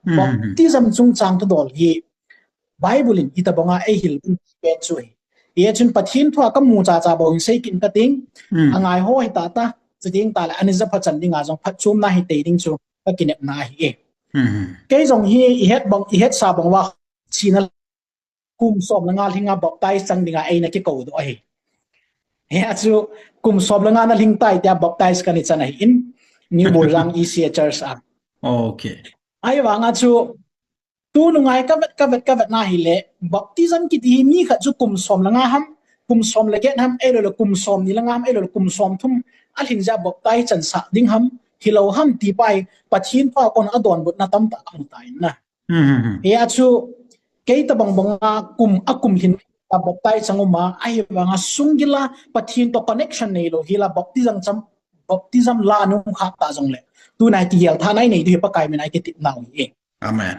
baptism chung chang to dol hi bible in itabanga e hil pen chui ye chun pathin thwa ka mu cha cha bo sei kin ka ting angai ho hi ta ta chiding ta la aniza phachan dinga jong phachum na hi te ding chu ka kinep na hi e ke jong hi i het sa bang wa china kum som na nga linga baptize chang dinga ai na ki ko do hi he chu kum som la nga na ling tai ta baptize ka ni chana hi in new borang ECA church a okay ai wa nga chu tu nu ngai ka vet na hi le baptism ki ti mi kha chu kum som la nga ham kum som le get ham e lo kum som ni la ngam e lo kum som thum a hin ja baptize chan sa ding ham hilo ham ti pai pathin pa kon adon but na tam ta ang tai na he a chu ke ta bang kum akum hin ta baptize changuma ai wa nga sungila pathin to connection nei lo hila baptism la nu kha ta jong le tu nai ti yel tha nai nei du pa kai me nai ke ti naw e amen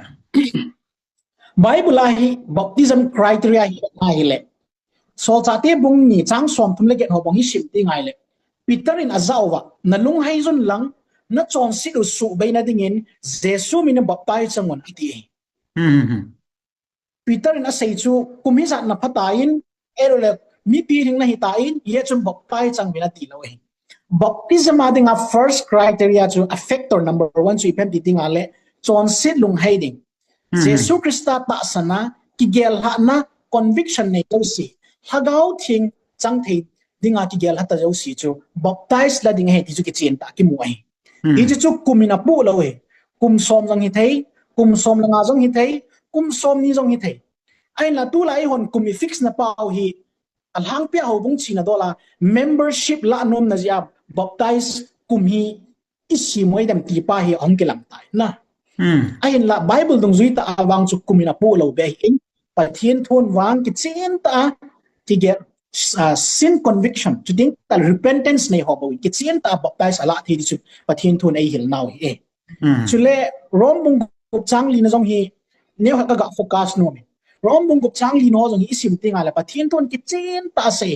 bible hi baptism criteria hi nai le so cha te bung ni chang som thum le get ho bang hi sim ti ngai le peter in azawa na lung hai zon lang na chon si lu su be na dingin jesu min baptize changon ati peter in asai chu kum hi za na phatain erole mi pi ring na hi ta in ye chum baptize chang mina ti lo e baptism ading a first criteria to factor number 1 so ipem ti ngale chon sit lung haiding jesu christa ta sana ki gel ha na conviction nei to si hagau thing chang thei dinga ki gel ha ta jo si chu baptize la ding he ti chu ki chen ta ki muai i chu kumina pu lo e kum som jang hi thei kum som la nga jong hi thei kum som ni jong hi thei ai la tu lai hon kum fix na pau hi alhang pia ho bung china dola membership la nom na ja baptize kum hi isi moi dam ti pa hi ong kelam tai na ai la bible dong zui ta awang chu kumina pu lo be hin pathian thon wang ki chen ta ti get sin conviction to think that repentance nei ho bo ki chen ta baptize ala thi chu pathian thon ai hil naw hi chule rom bung ku chang li na jong hi ne ha ka focus no me rom bung ku chang li no jong hi sim tinga la pathian thon ki chen ta se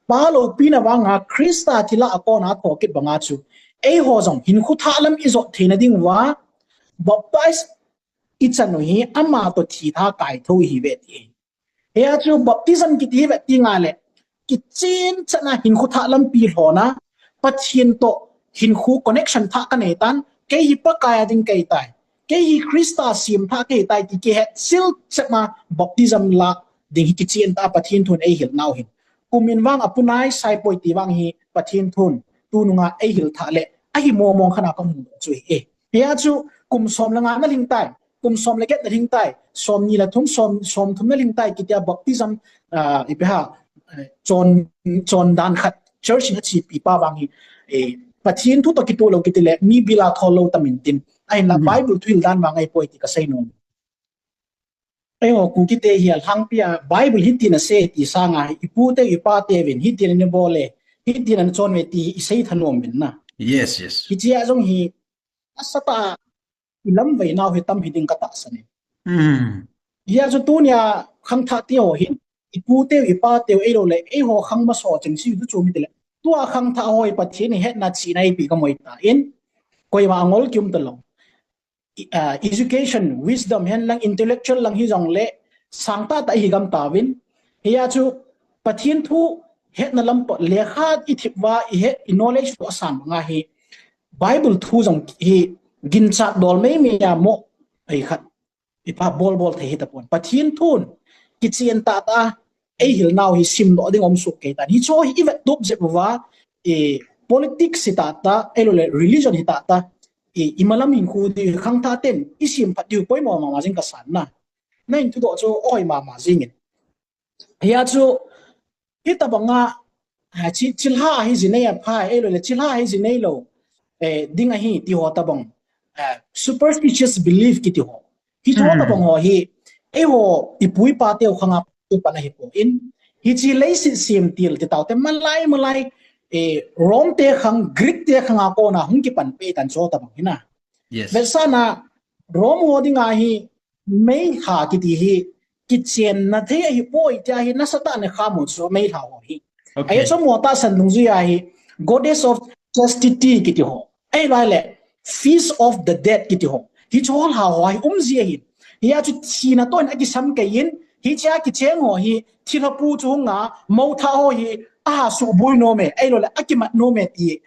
pa lo pina wanga krista thila akona thokit banga chu ei ho jong hin khu thalam izo thina ding wa baptize ichanu hi ama to thi tha kai tho hi ve ti he a chu baptism ki ti ve ti nga le ki chin chana hin khu thalam pi hlona pathian to hin khu connection tha ka nei tan ke hi pa kaya ding kai tai ke hi krista sim tha ke tai ti ke sil chama baptism la ding hi ki chin ta pathian thun ei hil naw hin kumin wang apunai sai poi ti wang hi pathian thun tu nunga ei hil tha le a hi mong khana ka mu chui e he a chu kum som la nga na ling tai kum som le get na ling tai som ni la thum som thum na ling tai ki tia baptism i pe ha chon dan khat church na chi pi pa wang hi e pathian thu to ki tu lo ki ti le mi bila tholo tamin tin ai na bible thil dan wang ai poi ti ka sei non ai ho ku ki te hi al hang pia bible hi ti na se ti sanga ipu te ipa te vin hi ti ne bole hi ti na chon me ti i sei thanom min na yes hi chia jong hi asata ilam ve naw he tam hiding ka ta sane ya chu tu nya khang tha ti ho hin ipu te ipa te ei lo le ei ho khang ma so ching si du chu mi te le tu a khang tha hoi pathin ni het na chi nai pi ka moi ta in koi ma ngol kyum ta long education wisdom hen lang intellectual lang hi jong le sangta ta hi gam ta win ya chu pathin thu het na lam po le kha i thipwa i he knowledge to asan nga hi bible thu jong hi gin chat dol me me ya mo ai khat ipa bol the hi ta pon pathin thun ki chen ta ei hil naw hi sim do ding om su ke ta hi cho hi ivet top je wa e politics sita ta elo le religion hi ta e imalam hin khu di khang tha ten isim phat yu poi mo ma jing ka san na nain tu do cho oi ma jing ya chu ita banga chilha hi jinai pha elo le chilha hi jinai lo dinga hi ti ho ta bang superstitious belief ki ti ho hi to ta bang ho hi e ho ipui pa te khanga tu pa na hi po in hi chi lei sim til ti taw te malai rom te khang greek te khanga ko na hung ki pan pe tan cho ta bang hina yes vesana rom ho dinga hi mei ha ki ti hi ki chen na the hi poi ta hi na sata ne kha mo so mei ha ho hi ai so mo ta san lung ju ya hi goddess of chastity ki ti ho ai lai le feast of the dead ki ti ho hi chol ha hoi zia hi ya chu thina ton aki sam ke yin hi cha ki cheng ho hi thirapu chu nga mo tha ho hi a su bul no me ai lo la aki mat no me ti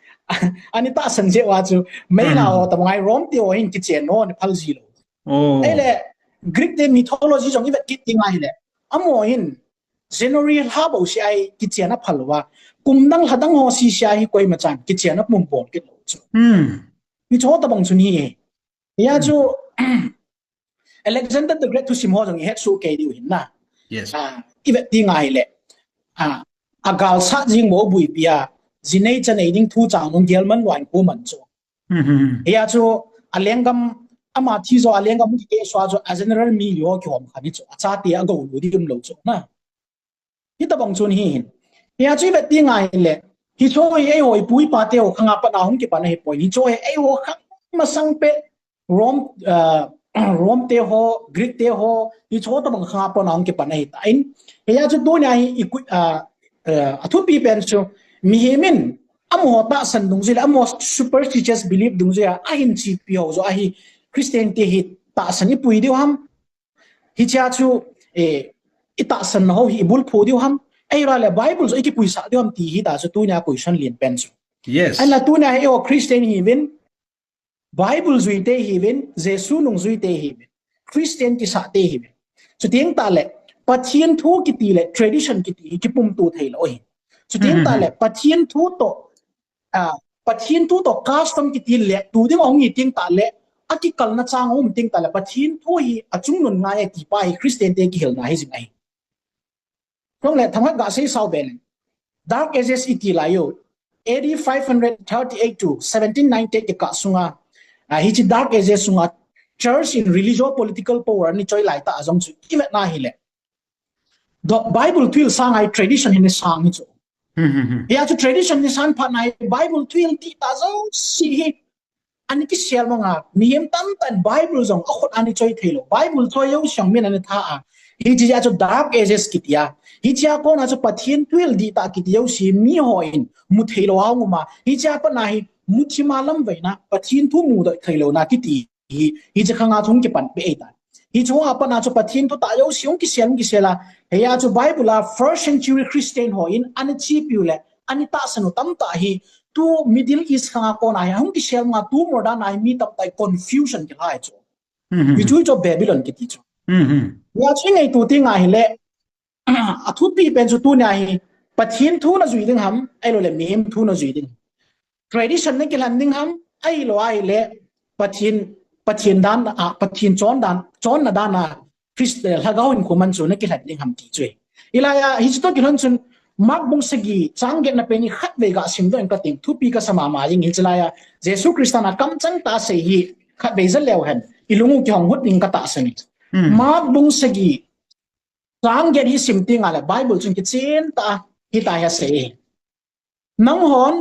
ani ta san je wa chu mai la ho ta ngai rom ti ho hin ki chen no phal ji lo ai le Greek de mythology jong i vet ki ting ai le amo hin January ha bo si ai ki chen na phal wa kum dang hadang ho si sha hi koi ma chan ki chen na pum pon ki lo chu ni cho ta bang chu ni ya chu Alexander the Great to sim ho jong he su ke di hin na yes i vet ti ngai le agal sa jing mo bui pia jinei chan ei ding thu chang nong gel man wan ko man chu ya chu alengam ama thi zo alengam ki ke swa zo a general mi yo ki hom khani chu acha ti a go lu di dum lo chu na hi ta bang chun hi hin ya chu vet ti ngai le hi cho ei hoi pui pa te ho khanga pa na hum ki pa na he poi ni cho ei ho khang ma sang pe Rome te ho Greek te ho hi cho ta bang khanga pa na hum ki pa na he ta in ya chu do nya hi athu pi pen chu mi hemin amo ta san dung jila amo superstitious belief dung jia a hin chi pi ho zo a hi Christian te hi ta san ni pui diu ham hi cha chu ita san ho hi bul phu diu ham ai ra le Bible zo ki pui sa diu ham ti hi ta chu tu nya question lien pen chu yes an la tu nya he o Christian hi win Bible zui te hi win Jesu nung zui te hi win Christian ki sa te hi win chu tieng ta le pathian thu ki ti le tradition ki ti ki pum tu thei lo hi chu tieng ta le pathian thu to custom ki ti le tu ding ong ni tieng ta le aki kal na chang hom ting ta le pathian thu hi achung nun nga e ti pa hi Christian te ki hel na hi jing ai tong le thang ga sei sau ben dark ages iti la yo AD 538 to 1790 ke ka sunga hi chi dark ages sunga church in religious political power ni choi lai ta azong chu kimet na hi le the Bible twil sang ai tradition hin sang ni chu ya chu tradition ni sang pha nai Bible twil ti ta zo si hi ani ki sel mo nga niem tam tan Bible zong akhot ani choi thelo Bible choi yo syang min ani tha a hi ji ya chu dark ages kitia hi cha ko na chu pathian twil di ta kitio si mi hoin mu thelo ha nguma hi cha pa na hi mu thi malam veina pathian thu mu da thelo na kiti hi cha khanga thung ki pan pe ta hi chu apa na chu pathian tu ta yo siung ki sela he ya chu Bible la first century Christian hoin ani chi piule ani ta sanu tam ta hi tu Middle East khanga ko na hum ki sel nga tu modern ai mi tam tai confusion ki hai chu hi chu cho Babylon ki ti chu ya chi ngai tu ti nga hi le athu pi pen chu tu na hi pathian thu na zui ding ham ai lo le mem thu na zui ding tradition ne ki lan ding ham ai lo ai le pathian dan pathian chon na dan na Christian hagaw in ko man chu ne ki lan ding ham ti chu ilaya hi chu to ki hon chun mak bung segi changget na peni khat ve ga sim do en ka ting thu pi ka sama ma jing hilchalaya Jesu Kristana kam chang ta se hi khat ve zal lew han ilungu ki hong hut ning ka ta sani mak bung segi changget hi sim ting ala Bible chung ki chen ta hi ta ya se nang hon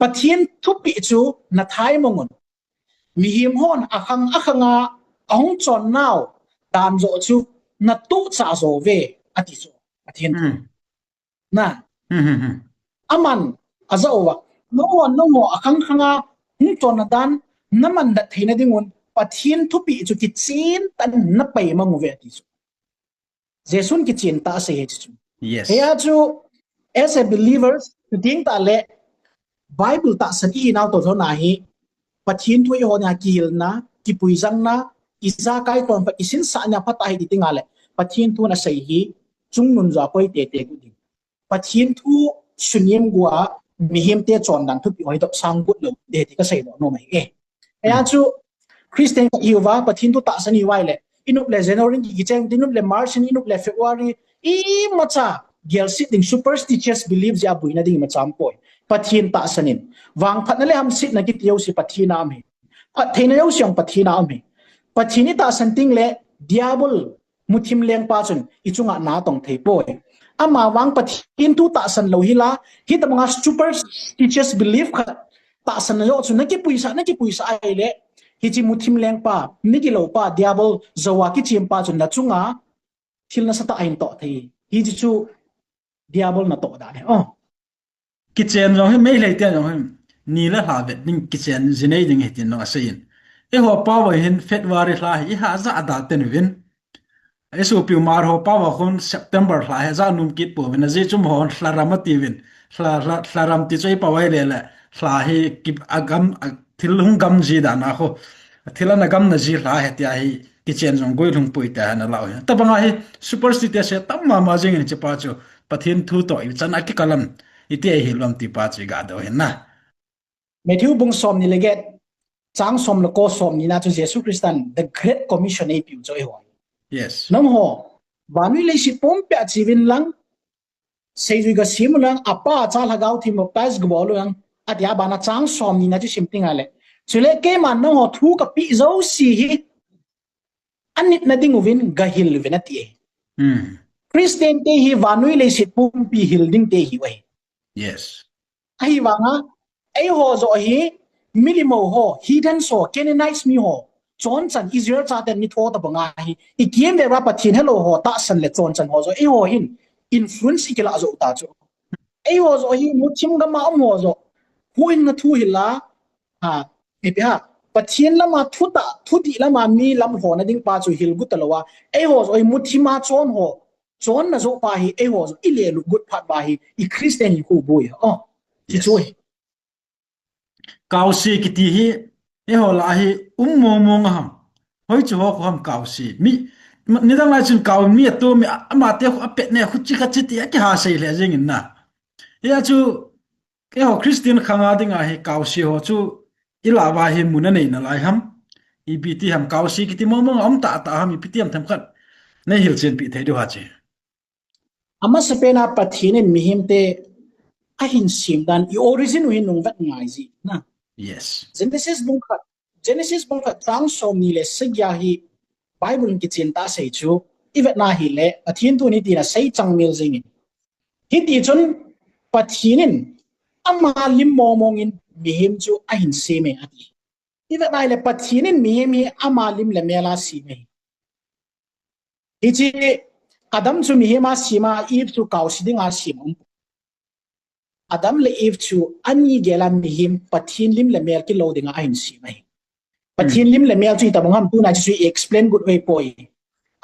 pathian thu pi chu na thai mongon mi him hon akhanga ahong chon naw dan zo chu na tu cha zo ve ati zo pathian na aman azawa no akang khanga chon na dan naman da theina dingun pathian thu pi chu ki chen tan na pai mangu ve ati chu Jesun ki chen ta se he chu yes ya chu as a believers to ding ta le Bible ta san i naw to thona hi pathian thu i hona kil na ki puizang na isa kai ton pa isin sa nya phata hi tinga le pathian thu na sei hi chung nun za koi te ku ding pathian thu sunyem gua mihim te chon dan thu pi hoi to sang gut lo de ti ka sei no mai ya chu Christian ka iwa pathian thu ta san i wai le inup le January ki cheng dinup le March inup le February I macha gel sit ding superstitious beliefs ya buina ding ma cham poi pathian ta sanin wang phat na le ham sit na ki tiau si pathina am he phat theina yo siang pathina am he pathini ta santing le diabol muthim leng pa chun ichunga na tong thei poi ama wang pathin tu ta san lo hila hi ta mga superstitious belief kha ta san yo chun na ki puisa ai le hi chi muthim leng pa ni ki lo pa diabol zawa ki chim pa chun na chunga thil na sata ain to thei hi chu diabol na to da ne kitchen jong he mei le te jong he ni la ha bet ning kitchen jinei ding he tin no asin ho pa wa hin February la hi ha za da ten win Esu piu mar ho pa wa khon September la ha za num kit po na je chum hon hlarama ti win hlaram ti choi pa wai le la hla hi kip agam thil hung gam ji da na kho thilana gam na ji la he tia hi kitchen jong goi lung pui ta na law ta banga hi superstitious se tamma ma jing ni pa chu pathin thu to I chan aki kalam ite hi lom ti pa chi ga do hen na Matthew bung som ni leget chang som lo ko som ni na chu Jesus Christian the great commission e piu choi ho yes nam ho banui le si pom pe chivin lang sei ga sim lang apa cha lagau thi mo pas go lo lang atia bana chang som ni na chu sim ting ale chule ke man no ho thu ka pi zo si hi anit na ding win ga hil venati Christian te hi vanui le si pom pi hil ding te hi wai yes ai wanga ai ho zo hi milimo ho hidden so Canaanites mi ho chon chan Israel cha ten ni tho ta banga hi I kiem be ra pathin hello ho ta san le chon chan ho zo ai ho hin influence ikela zo ta cho ai ho zo hi muchim ga ma mo zo huin na thu hila ha e be ha pathin lama thu ta thu ti lama mi lam ho na ding pa chu hil gu talawa ai ho zo hi muchima chon ho chon na zo pa hi ai ho zo ile lu gut phat ba hi I Christian hi ku boy oh chi choi kausi kiti hi e ho la hi mo ngam hoi chu ho kham kausi mi ni dang la chin kau mi to mi ama te khu apet ne khu chi kha chi ti ki ha sei le jing na ya chu ke ho Christian khanga dinga hi kausi ho chu ila wa hi mun nei na lai ham ibt ham kausi kiti mo am ta ham iptiam tham khat nei hil chen pi thei do ha che ama sapena pathinin mihim te a hin sim dan I origin wi nung vat ngai ji na yes Genesis bungkhat tang som ni le sigya hi Bible ki chinta sei chu ivet na hi le athin tu ni ti na sei changmil jing hi ti chun pathinin ama lim momong in mihim chu a hin sime ati ivet na le pathinin mihim hi ama lim le mela sime hi chi Adam chu mihima sima Eve chu kausidinga simum Adam le Eve chu ani gela mihim pathin lim le mel ki loading a hin si mai pathin lim le mel chu ta bangam tu na chu explain good way poi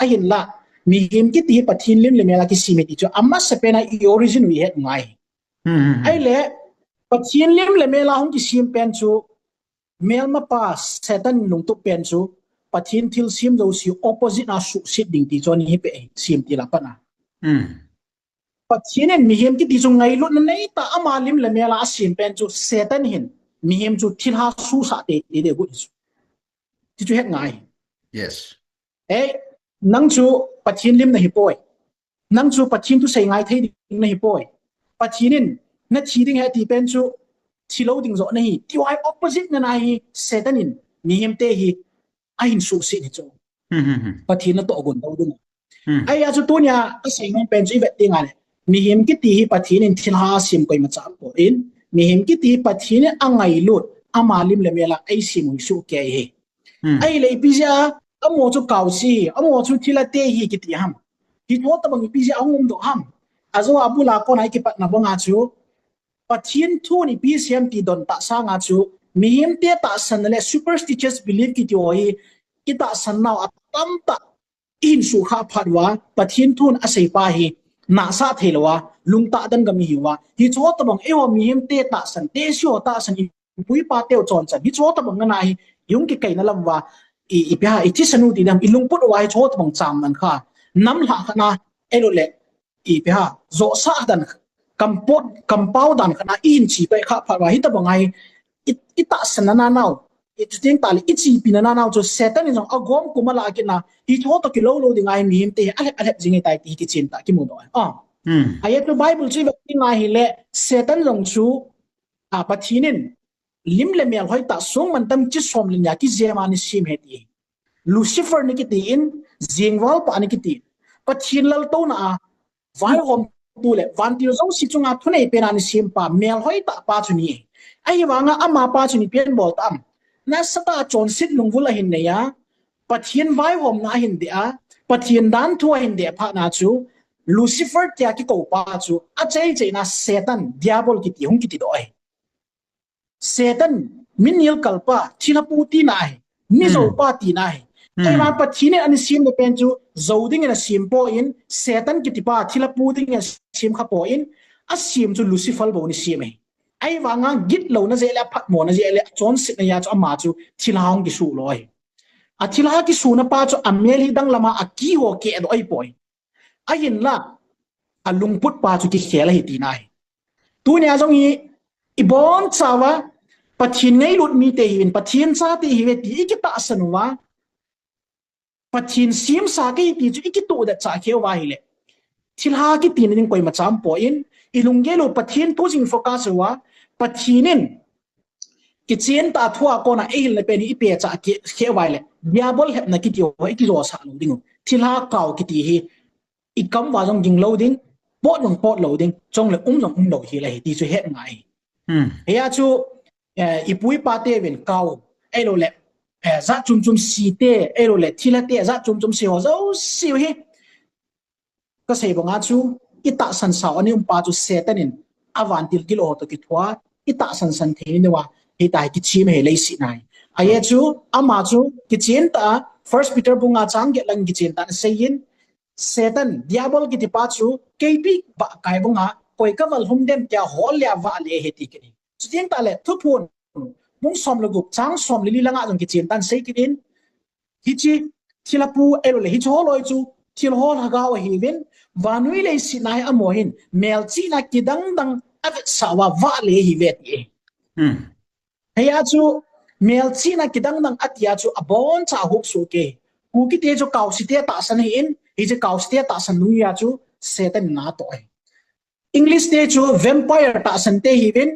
a hin la mihim ki ti pathin lim le mel ki si me ti chu amma sapena I origin we het ngai ai le pathin lim le mel hong ki sim pen chu mel ma pa Satan lung tu pen chu pathin thil sim do si opposite na su sit ding ti chon hi pe sim ti la pa na pathin mihim ki ti chu ngai lut na nei ta ama lim le mela sim pen chu Satan hin mihim chu thil ha su sa te de gu ti chu het ngai yes nang chu pathin lim na hi poi nang chu pathin tu sei ngai thei ding na hi poi pathinin na chi ding he ti pen chu thilo ding zo na hi ti wai opposite na na hi Satan in mihim te hi a hin su si ni chu pathin na to gon do ding ai a chu tu nya a sei ngai pen chi vet ding ale mihim ki ti hi pathinin thil ha sim koi ma cha po in mihim ki ti pathin angai lut ama lim le mela ai sim su ke he ai le pizia amo chu kausi amo chu thila te hi ki ti ham hi tho ta bang pizia angum do ham azo abula ko nai ki pat na bonga chu pathin thu ni pcm ti don ta sa nga chu mihim te ta san le superstitious belief ki ti oi ki ta san naw atam ta in su kha phatwa pathin thun a sei pa hi na sa thelewa lungta dan ga mi hiwa hi cho ta bang ewa mihim te ta san te sio ta san pui pa teo chon chan hi cho ta bang na hi yung ki kai na lamwa I pya I ti sanu ti dam ilung put wai cho ta bang cham man kha nam la khana elo le I pya zo sa dan compound dan khana in chi pe kha pha hi ta bang ai ita san na naw it ting tali ichi pinana naw cho Satan in agom kumala akina hi cho ta ki lo ding ai mihim te ale jingi tai ti ki chin ta ki mo do ayat no Bible chi ba ti ngai hi le Satan long chu a pathinin lim le mel hoi ta song man tam chi som lin ya ki jema ni sim he ti Lucifer ni ki ti in jingwal pa ni ki ti pathin lal to na vai hom tu le van ti zo si chunga thune pe na ni sim pa mel hoi ta pa chu ni ai wanga ama pa chu ni pen bol tam na sata chon sit lungvula hin ne ya pathin vai hom na hin dia pathin dan thu hin de pha na chu Lucifer tia ki ko pa chu a chei na Satan diabol ki ti hung ki ti doi Satan minil kalpa thila puti na mi zo pa ti na ai ma pathine ani sim de pen chu zoding ina sim po in setan ki ti pa thila pu ding sim kha po in a sim chu lucifer bo ni sim ai wanga git lo na zela phat mo na zela chon sit na ya chu ama chu thilhang ki su loi a thilha ki su na pa chu amel hi dang lama a ki ho ke do ai poi ayin la a lungput pa chu ki khela hi ti nai tu nya jong hi ibon chawa pathin ngai lut mi te hin pathin sa te hi ve ti ki ta sanwa pathin sim sa ke ti chu ki tu da cha ke wa hi le thilha ki tin ning koi ma cham po in ilungelo pathin tu jing focus wa pathinin ki chen ta thua ko na e le pe ni pe cha ke khewai le diabol hep na ki ti ho ki ro sa lu ding thilha kaw ki ti hi i kam wa jong jing loading pot loading chong le jong lo hi le ti chu het ngai ya chu i pui pa te ven kaw e lo le za chum si te e lo le thila te za chum si ho zo si hi ka sei bonga chu i ta san sa ani pa chu setanin avantil kilo to ki thwa i ta san the ni wa hi tai ki chi me le si nai aye chu ama chu ki chen ta first Peter bunga chang ge lang ki chen ta seyin Satan diabol ki tipa chu kp ba kai bunga koi ka wal hum dem kya hol ya wa le heti ki ching ta le thu phun mung som lo gup chang som li langa jong ki chen tan sei ki din hi chi thilapu elo le hi cho loi chu thil hol ha ga wa hi ven wanui le si nai amohin mel chi na ki dang avet sawa wa le hi vet e heya chu mel chi na ki dang atia chu abon cha hup su ke ku ki te chu kaw si te ta san hin hi je kaw si te ta san nu ya chu Satan na to English te chu vampire ta san te hi ven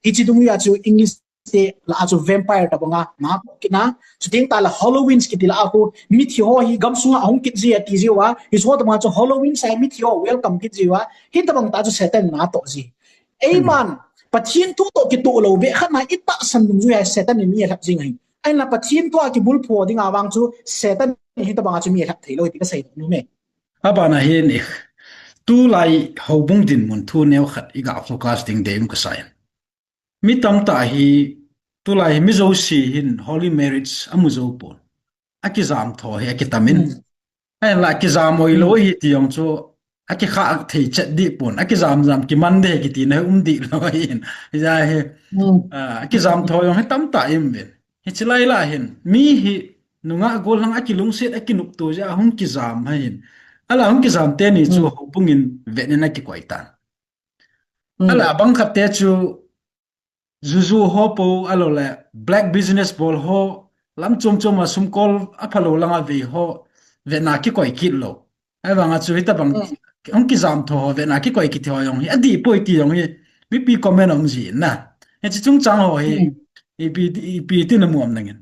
hi chi dung ya chu English te la chu vampire ta bonga na kina chu ting ta la Halloween ki ti la aku mi thi ho hi gam sunga hong ki ji ati ji wa hi so ta ma chu Halloween sai mi thi ho welcome ki ji wa hi ta bang ta chu Satan na to ji ei man pathin tu to ki tu lo be khana ita san dung ju ya Satan ni ya thap jing hai ai na pathin to ki bul pho ding awang chu Satan hi ta bang chu mi thap thei lo ti ka sei nu me aba na he ni tu lai hobung din mun thu neu khat i ga forecasting dem ka sai mi tam ta hi tu lai mi zo si hin holy marriage amu zo pon akizam tho he akitamin ai la akizam oi lo hi ti yong chu aki kha thei chat di pon akizam ki man de ki ti na di lo hin ja he akizam tho yong he tam ta im ben hi chilai la hin mi hi nunga gol hang akilung set akinuk to ja hung kizam hin ala hung kizam te ni chu hopungin venena ki kwaitan ala bang khat te chu zuzu hopo alo le black business ball ho lam chom asum kol aphalo langa ve ho vena ki koi kit lo ai wanga chu hita bang ong ki jam tho vena ki koi ki tho yong hi adi poi ti yong hi mi pi comment ong ji na he chi chung chang ho hi pi ti na muam nangin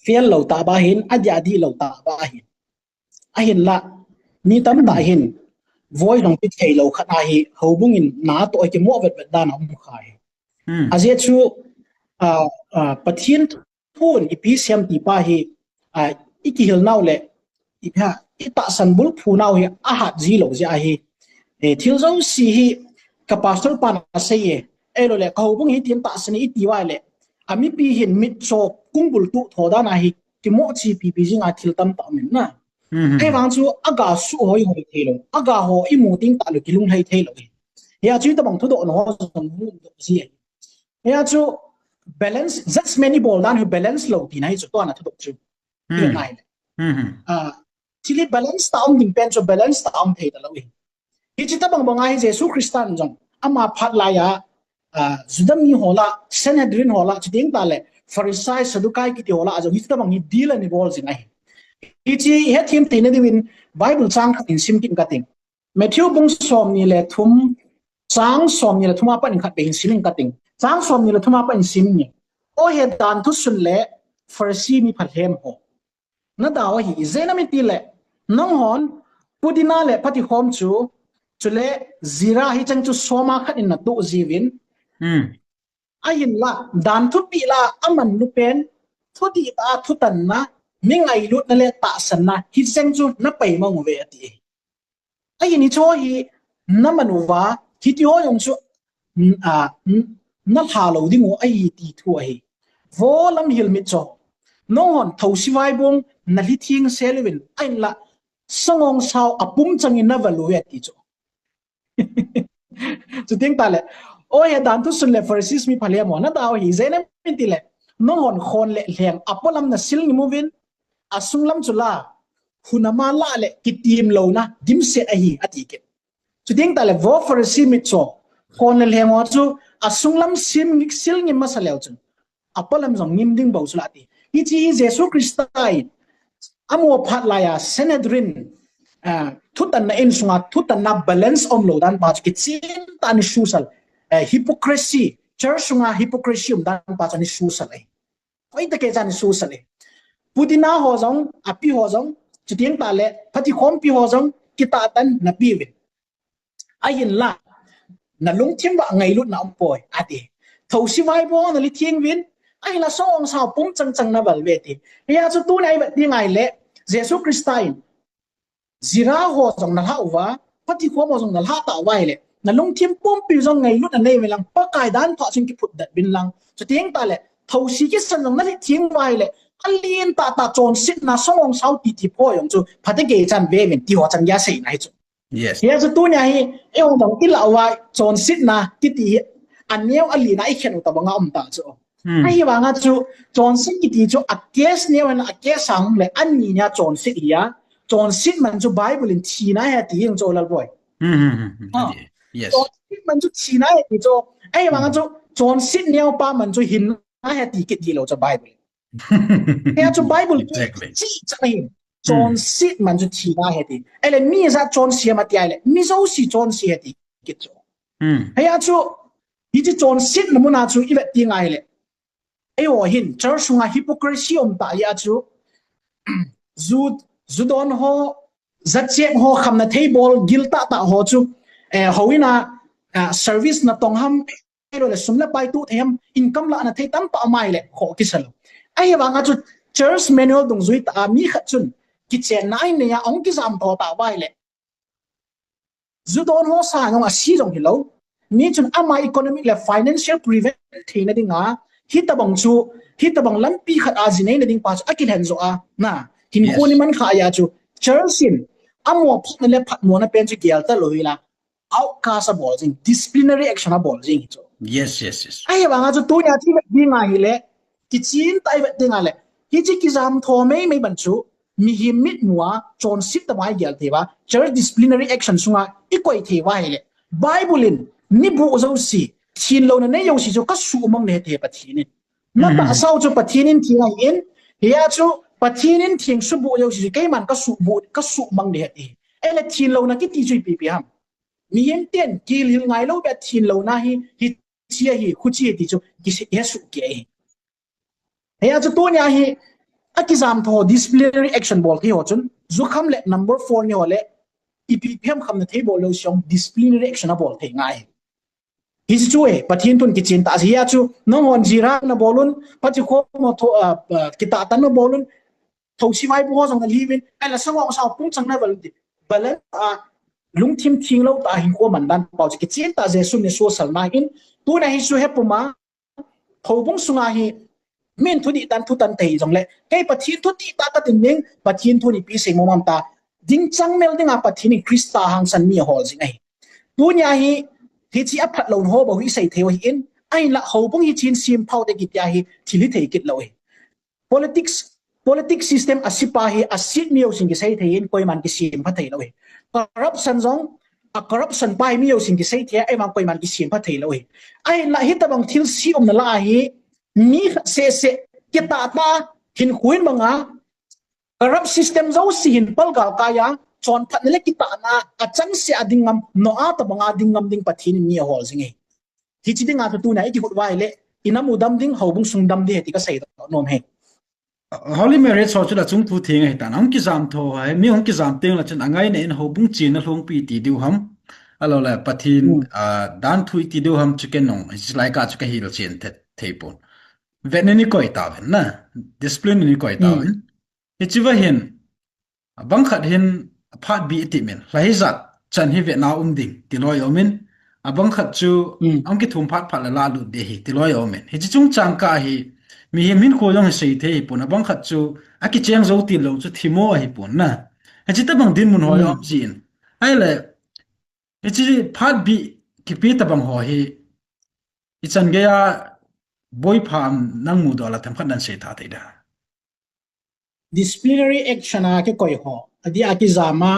fiel lo ta ba hin adya di lo ta ba hin a hin la mi tam ta hin voi dong pi thei lo khana hi hobungin na to ki mo vet dan om khai azia chu pathin thun ipi siam ti pa hi ikihil naw le ipha ita sanbul phu naw hi a hat ji lo ja hi thil zo si hi ka pastor pan aseye elo le ka hobung hi tim ta sani iti wa le ami pi hin mit cho kungbul tu thoda na hi ki mo chi pi jinga thil tam ta min na ai wang chu aga su hoi hoi thelo aga ho i mu ting ta lu kilung hai thelo ya chu ta bang thu do no song mu do si ya chu balance that's many ball dan who balance low ti nai chu to na thu do chu ti nai chili balance ta ong ding pen chu balance ta ong thei da lo hi chi ta bang bang ai jesu christian jong ama phat la ya zudami hola sanhedrin hola chu ding ta le pharisai sadukai ki ti hola ajo hi ta bang ni deal ani ball jing ai ichi he thim te ne win bible chang in sim kin kating Matthew bung som ni le thum chang som ni le thuma pa in khat be in sim kating chang som ni le thuma pa in sim ni o he dan thu sun le pharisee ni phathem ho na daw hi zena mi ti le nong hon pudina le phati khom chu chule zira hi chang chu soma khat in na tu jiwin ayin la dan thu pi la aman lu pen thodi ta thu tan na mi ngai lut na le ta san na hi seng chu na pai ma ngwe ati ai ni cho hi na manuwa hi ti ho yong chu na tha lo ding o ai ti thu ai vo lam hil mi cho น้องหอนทาวสิไว้บงนาลิทิงเซลวินไอ้ละสงองสาวอปุ่มจังอินนาวลูเอติโจจุดทิ้งตาเลยโอ้ยดันทุสุนเลฟอร์ซิสมีพาเลียมอนะดาวฮีเซนมินติเลยน้องหอนคนเลี้ยงอัปลัมนะซิลนิมูวินอาสุงลัมจุลาหุนามาลาเลกิตีมโลนะดิมเซอฮีอติเกจุดทิ้งตาเลวอฟอร์ซิมิโจคนเลี้ยงว่าจูอาสุงลัมซิมนิกซิลนิมาสเลวจุนอัปลัมจงนิมดิ้งบ่าวจุลาติฮิจิเยซูคริสต์ไออามัวพัดลายาเซเนดรินทุตันนะเอ็นสุงาทุตันนะบาลานซ์อมโลดันปาจกิจินตานิชูซัลhypocrisy church nga hypocrisy dan pa chani su sale oi ta ke chani su sale putina ho jong api ho jong chitiang ta le phati khom pi ho jong kita tan na pi win ayin la na lung thim ba ngai lut na ampoi ati thau si vai bo na li thieng win ai la song sa pum chang chang na bal ve ti ya chu tu nai ba ti ngai le jesu christain zira ho jong na hawa phati khom ho jong na ha ta wai le na long thim pom pi jong ngai lut anei me lang pa kai dan tha ching ki phut dat bin lang so tieng ta le thau si ki san jong na li thieng wai le alien ta chon sit na song sau ti ti po yong chu phate ge chan ve men ti ho chan ya sei nai chu yes ya chu tu nya hi e ong dong ti la wai chon sit na ti ti an neu ali na I khen ta banga om ta chu ai wa nga chu chon sit ki ti chu a case neu na a case sang le an ni nya chon sit ya chon sit man chu bible in thi na ha ti yong chu lal boy yes มันจุชีนะที่โจไอ้บางจุจอนซิดเนียวป้ามันจุหินนะฮะที่กิดที่เราจะไบเบิลเฮ้ยจุไบเบิลจีจะไม่จอนซิดมันจุชีนะฮะที่ไอ้เลยมีจะจอนเสียมาที่ไอ้เลยมีจะสิจอนเสียที่กิดโจเฮ้ยจุที่จะจอนซิดน้ำมันอาจุอีเวทีไงเลยไอ้หัวหินเจอสุงาฮิปโปคริซีอมตายอาจุจุดอนหัวจัดเจ็บหัวคำนั้นเทเบิลกิลตาหัวจุhawina service na tongham pero le sumla pai tu them income la na thei tam pa mai le kho kisalo ai wa nga chu church manual dong zui ta mi kha chun ki chen nai ne ya ong ki zam tho ta wai le zu don ho sa ngong a si jong hilo ni chun ama economic le financial prevent theina dinga hitabang lampi khat a jinai na ding pa chu akil han zo a na hin ko ni man kha ya chu church in amo phat na le phat mo na pen chu gial ta loila outcast a ball jing disciplinary action a ball jing cho yes ai ba nga chu tu nya thi bi nga hi le ki chin tai ba dinga le hi chi ki jam tho mai ban chu mi hi mit nuwa chon sit ta mai gyal theba church disciplinary action sunga ikoi theba hi le bible in ni bu zo si chin lo na ne yo si chu ka su mang ne the pa thinin na ta sau chu pathinin thinga in ya chu pathinin thing su bu yo si kai man ka su mang ne he ele chin lo na ki ti chui pi ham mi yen ten kil hil ngai lo bet thin lo na hi chia hi khu chi ti chu ki se yesu ke he ya chu to nya hi akizam tho disciplinary action bol thi ho chun zu kham le number 4 ni ole ipm kham na thei bol lo siong disciplinary action a bol the ngai hi chu e pathin tun ki chin ta sia chu no hon jira na bolun pati ko mo tho kita tan no bolun tho si vai bo jong na livin ala sawang sa pung chang na bal lung thim thing lo ta hin ko man dan pau chi chen ta jesu ne so sal na in tu na hi su he puma thobung sunga hi men thu di tan thu tan tei jong le kai pathin thu ti ta tin ning pathin thu ni pi se mo mam ta ding chang mel ding a pathin krista hang san mi hol jing ai tu nya hi chi a phat lo ho bo hi sei theu hi in ai la hobung hi chin sim phau de git ya hi thili thei kit lo hi politics system asipa hi asit mi o sing ki sei thei in koi man ki sim pha thei lo hi corruption jong a corruption pai mi yo sing ki sei thia ai mang koi man ki sim pha thei lo hi ai la hi ta bang thil si om na la hi mi se ki ta hin khuin banga corrupt system zo si hin pal gal ka ya chon phat le ki ta na a chang se adingam no a ta banga dingam ding pathin mi hol jing hi chi dinga tu na ki hot wai le inamu dam ding hobung sung dam de ti ka sei nom he Holy Marriage so chula chung thu thing ai tan ang ki jam tho hai mi hong ki jam teng la chen angai ne in hobung chin na hlong pi ti du ham alo la pathin dan thui ti du ham chicken nong is like a chuka hil chen the thepon ven ni koi ta ven na discipline ni koi ta ven he chiwa hin bang khat hin phat bi ti men lai zat chan hi ve na ding ti loi omen abang khat chu ang ki thum phat phat la lu de hi ti loi omen he chi chung chang ka hi mi hi min ko jong sei the hi pun abang khat chu aki cheng zo ti lo chu thimo hi pun na ha chi ta bang din mun ho yom jin ai le chi phat bi ki pi ta bang ho hi i chan ge ya boy pham nang mu do la tham khat nan sei tha te da disciplinary action a ke koi ho adi a ki zama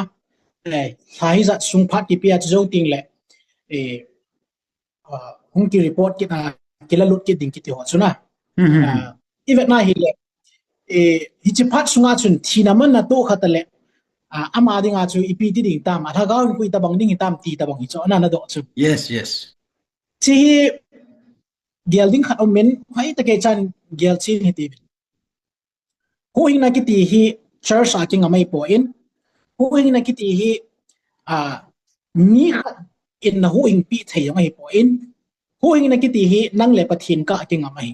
le thai za sung phat ki pia zo ting le hung ki report ki na ki la lut ki ding ki ti ho chuna even na hi le hi chi phat sunga chun thina man na to khat le ama ding a chu ipi ti ding tam atha ga ku ta bang ding tam ti ta bang hi cho na na do chu yes chi gel ding khat men hai ta ke chan gel chi ni ti hu hing na ki ti hi church a king amai po in hu hing na ki ti hi mi khat in na hu hing pi thei amai po in hu hing na ki ti hi nang le pathin ka king amai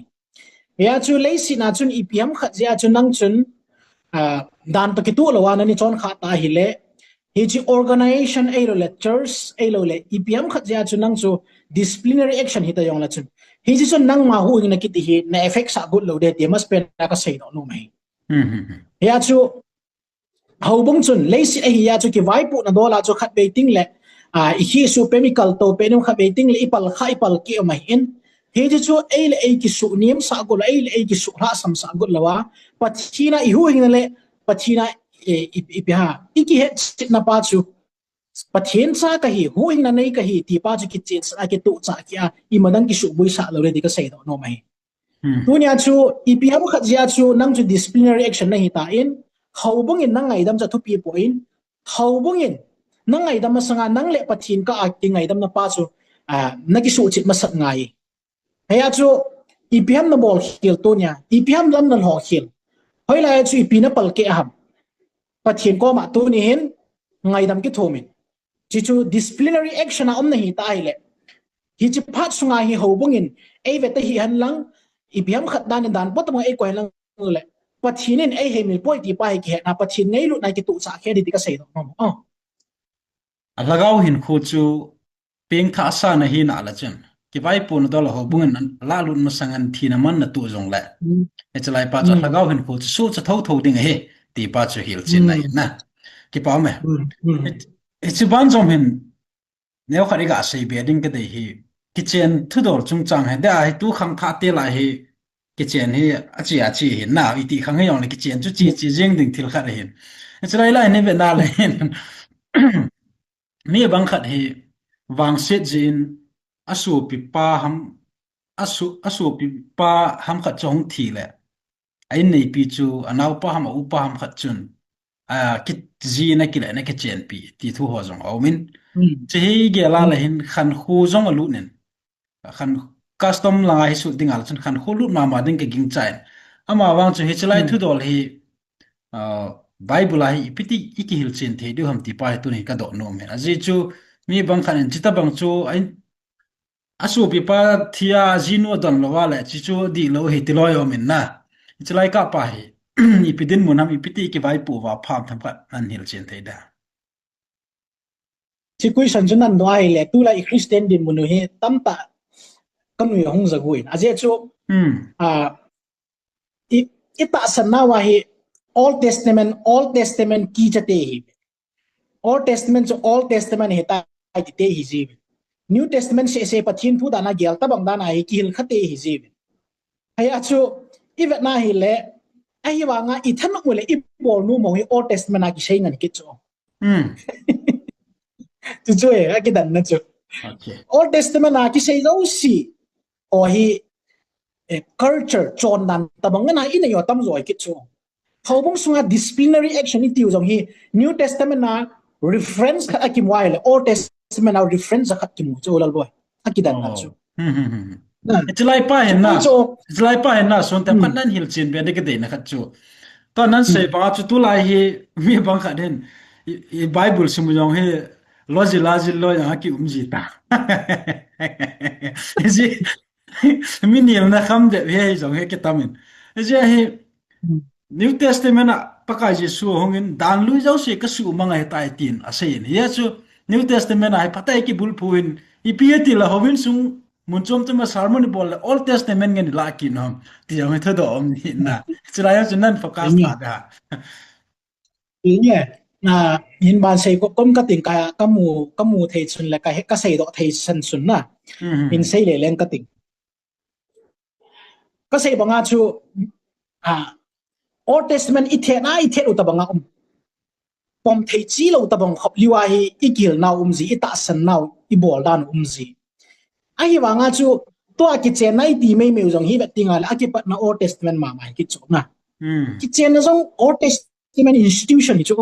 ya chu lei si na chun ipm khat ja chu nang chun dan to ki tu lawan ni chon kha ta hi le hi chi organization a lo le church a lo le ipm khat ja chu nang chu disciplinary action hi ta yong la chun hi chi chun nang ma hu hing na ki ti hi na effect sa good lo de te mas pen ka sei no mai ya chu haubong chun lei si a hi ya chu ki vai pu na do la chu khat be ting le i hi su chemical to pe no kha be ting le ipal khai pal ki mai in he ji chu ele e ki su nim sa go la ele e ki su ra sam sa go lawa pathina I hu hing le pathina I pi ha I ki he chit na pa chu pathin sa ka hi hu hing na nei ka hi ti pa chu ki chen sa ki tu cha ki I madang ki su bui sa lo re di ka sei do no mai tu nya chu I pi ha bu khat ja chu nang chu disciplinary action na hi ta in haubong in nang ngai dam cha thu pi po in haubong in nang ngai dam sanga nang le pathin ka ki ngai dam na pa chu na ki su chit ma sat ngai haya chu ipm na bol khil to nya ipm lam na ho khil hoila chu ipina pal ke ham pathin ko ma tu ni hin ngai dam ki thomin chi chu disciplinary action a om na hi ta ile hi chi phat sunga hi hobungin ei ve ta hi han lang ipm khat dan pot ma ei ko lang le pathinin ei he mil poi ti pa hi ki na pathin nei lu nai ki tu cha khe di ka sei do no alagaw hin khu chu peng tha sa na hi na la chen ki vai pun do la hobungin la lu ma sangan thina man na tu jong la e chalai pa cha alagaw hin khu chu su cha tho ding he ti pa chu hil chin nai na ki pa me e chi ban jom hin neo khari ga sei be ding ke dei hi kitchen thu dor chung chang he da hi tu khang tha te la hi kitchen hi achi hi na I ti khang yong le kitchen chu chi jeng ding thil khat hin e chalai la ne be na le hin mi bang khat hi wang set jin asu pi pa ham asu pi pa ham khat chong thi le ai nei pi chu anaw pa ham u pa ham khat chun kit ji na ki le na ke chen pi ti thu ho jong au min che hi ge la la hin khan khu jong alu nen khan custom la hi su ding al chun khan khu lu ma ding ke ging chai ama wang chu hi chlai thu dol hi bible hi ipiti iki hil chen the du ham ti pa tu ni ka do no me aji chu mi bang khan chita bang chu ai asu pi pa thia jinu don lo wala chi chu di lo hi ti lo yo min na chlai ka pa hi ipidin munam ipiti ki vai pu wa pham tham khat an hil chen the da chi kui san chun nan doi le tu la Christian din mun he tamta kanu hong za guin aje chu ita sanna wa hi Old Testament ki jate hi Old Testament so Old Testament he ta te hi ji New Testament se pathin thu dana gel ta bang dana hi kil khate hi ji haya chu even na hi le ai wa nga ithan mo le ibol nu mo hi Old Testament a ki sei ngan ki chu tu chu e ki dan na chu Old Testament a ki sei zo si o hi culture chon dan ta bang na ina yo tam zo ki chu haubong sunga disciplinary action iti jong hi New Testament na reference khat akim wile Old Testament na reference khat kim chu lal boy akidan na chu chlai pa hen na son tam khan nan hil chin be de ke de na khat chu to nan se ba chu tu lai hi mi bang khat den Bible sim jong he loji lo ya ki ji ta ji mi ni na kham de he jong he ke tamin ji he New Testament pakai Jesu hongin dan lui jau se ka su mangai tai tin asein ya chu New Testament ai patai ki bulpuin ipiati la howin sung mun chom chuma sermon bol Old Testament ngen la ki no ti yang tho do om ni na chiraya chunan focus ta da Ini hin ban sei ko kom ka ting ka mu thei chun la ka sei do thei san sun na in sei le leng ka ting ka sei banga chu Old Testament i the u ta banga pom thei chi lo ta bang khop liwa hi ikil naw zi ita san naw I bol dan zi a hi wanga chu to a ki chen nai ti mai meu jong hi bet tinga la ki pat na Old Testament ma mai ki chu na ki chen na jong Old Testament institution hi chu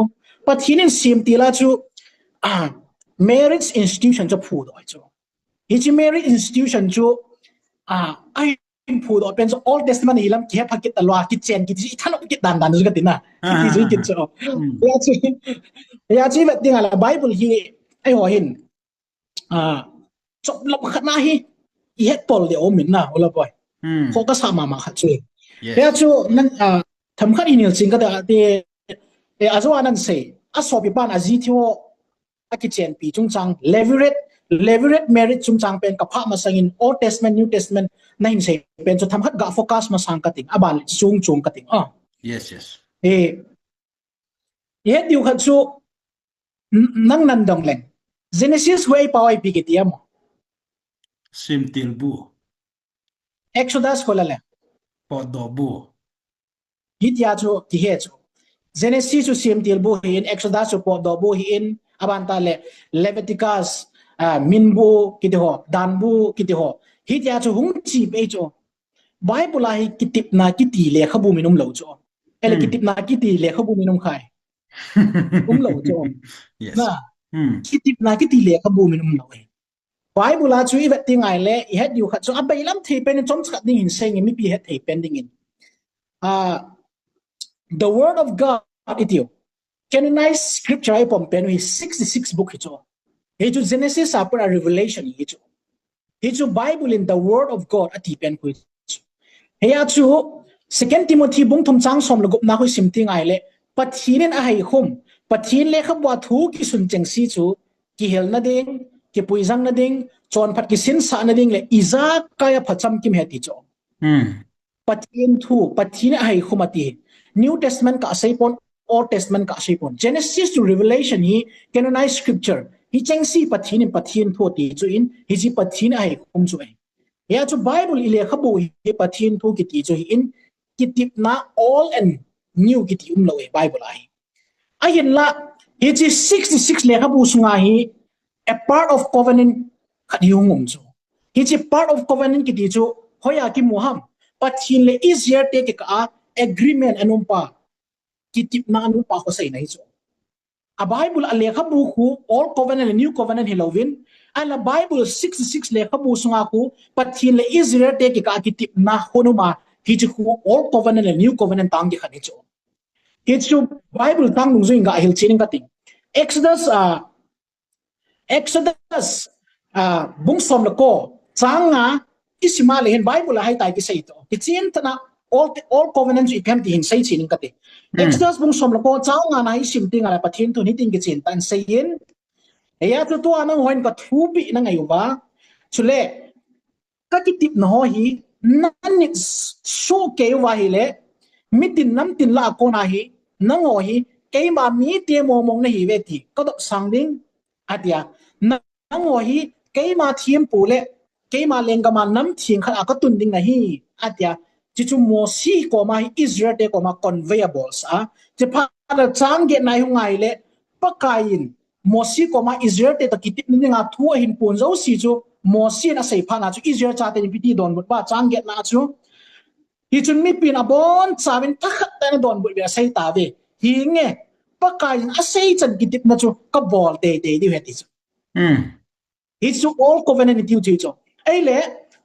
but hinin sim ti la chu marriage institution chu phu do chu hi chi marriage institution chu ai phu do pen so Old Testament hi lam ki ha phakit ta lwa ki chen ki ji than ki dan dan ju ka tin na ki ji ki chu ya chi bet tinga la Bible hi ai ho hin chop lop khat na hi I het pol de o min na ola boy ko ka sama ma khat chu ya chu nan tham khat inil sing ka da te azwa nan se aso pi pan azi thio akichen pi chung chang levirate marriage chung chang pen ka pha ma sangin Old Testament New Testament nain se pen chu tham khat ga focus ma sang ka ting abal chung ka ting yes ye diu khat chu nang nan dong leng Genesis way pawai pi ke tiam sim til bu Exodus kolale po do bu hitya chu ki he chu Genesis chu sim til bu hi in Exodus chu po do bu hi in abanta le Leviticus min bu ki de ho dan bu ki de ho hitya chu hung chi pe chu Bible hi kitip na ki ti le khabu minum lo chu ele kitip na ki ti le khabu minum khai lo chu yes na kitip na ki ti le khabu minum lo Bible la chu I vet tingai le I het yu khat so abai lam thei pen chom chat ding in seng mi pi het thei pen ding in the word of God it you canonized scripture I pom pen with 66 book hicho he chu Genesis upper Revelation he chu Bible in the word of God ati pen ku he ya chu 2 Timothy bung thum chang som logop na hu sim tingai le pathinen a hai khum pathin le khabwa thu ki sun cheng si chu ki hel na ding ki puizang na ding chon phat ki sin sa na ding le iza kaya phacham kim he ti cho pathin thu pathin ai khumati New Testament ka saipon Old Testament ka saipon Genesis to Revelation hi canonized scripture hi chengsi pathin thu ti chu in hi ji pathin ai khum chu ai ya chu Bible ile khabu hi pathin thu ki ti chu hi in kitip na Old and New ki ti lo e Bible ai hin la hi ji 66 le khabu sunga hi a part of covenant khadiungum chu he is part of covenant ki chu hoya ki muham but hin le easier take ka agreement anumpa ki tip na anumpa ko sai nai chu a Bible a lekha bu khu all covenant and new covenant hilovin and a Bible 66 lekha bu sunga khu but hin le easier take ka ki tip na honuma hi chu all covenant and new covenant tang ki khani chu he chu Bible tang lung zo inga hil chining ka ting Exodus bung som la ko changa isima le hen Bible la hai tai ki sei to ki chin tana all covenants I pem ti hin sei chin ka te Exodus bung som la ko changa na isim ting ala pathin tu ni ting ki chin tan sei yin ya tu anang hoin ka thu bi na ngai wa chule ka ki tip no hi nan ni so ke wa hi le mitin nam tin la ko na hi nango hi ke ma mi te mong na hi ve ti ko do sang ding atia nango hi keima thiem pule keima lenga ma nam thing kha ka tun ding na hi atia chichu mosi ko ma Israel te ko ma conveyables che pha da chang ge nai hungai le pakain mosi ko ma Israel te ta kitip ni nga thu hin pun zo si chu mosi na sei pha na chu Israel cha te piti don but ba chang ge na chu hi chun mi pin abon chawin takhat ta na don but be sei ta ve hi nge pakain a sei chan kitip na chu ka bol te di heti chu it's all covenant tiu chi cho ai le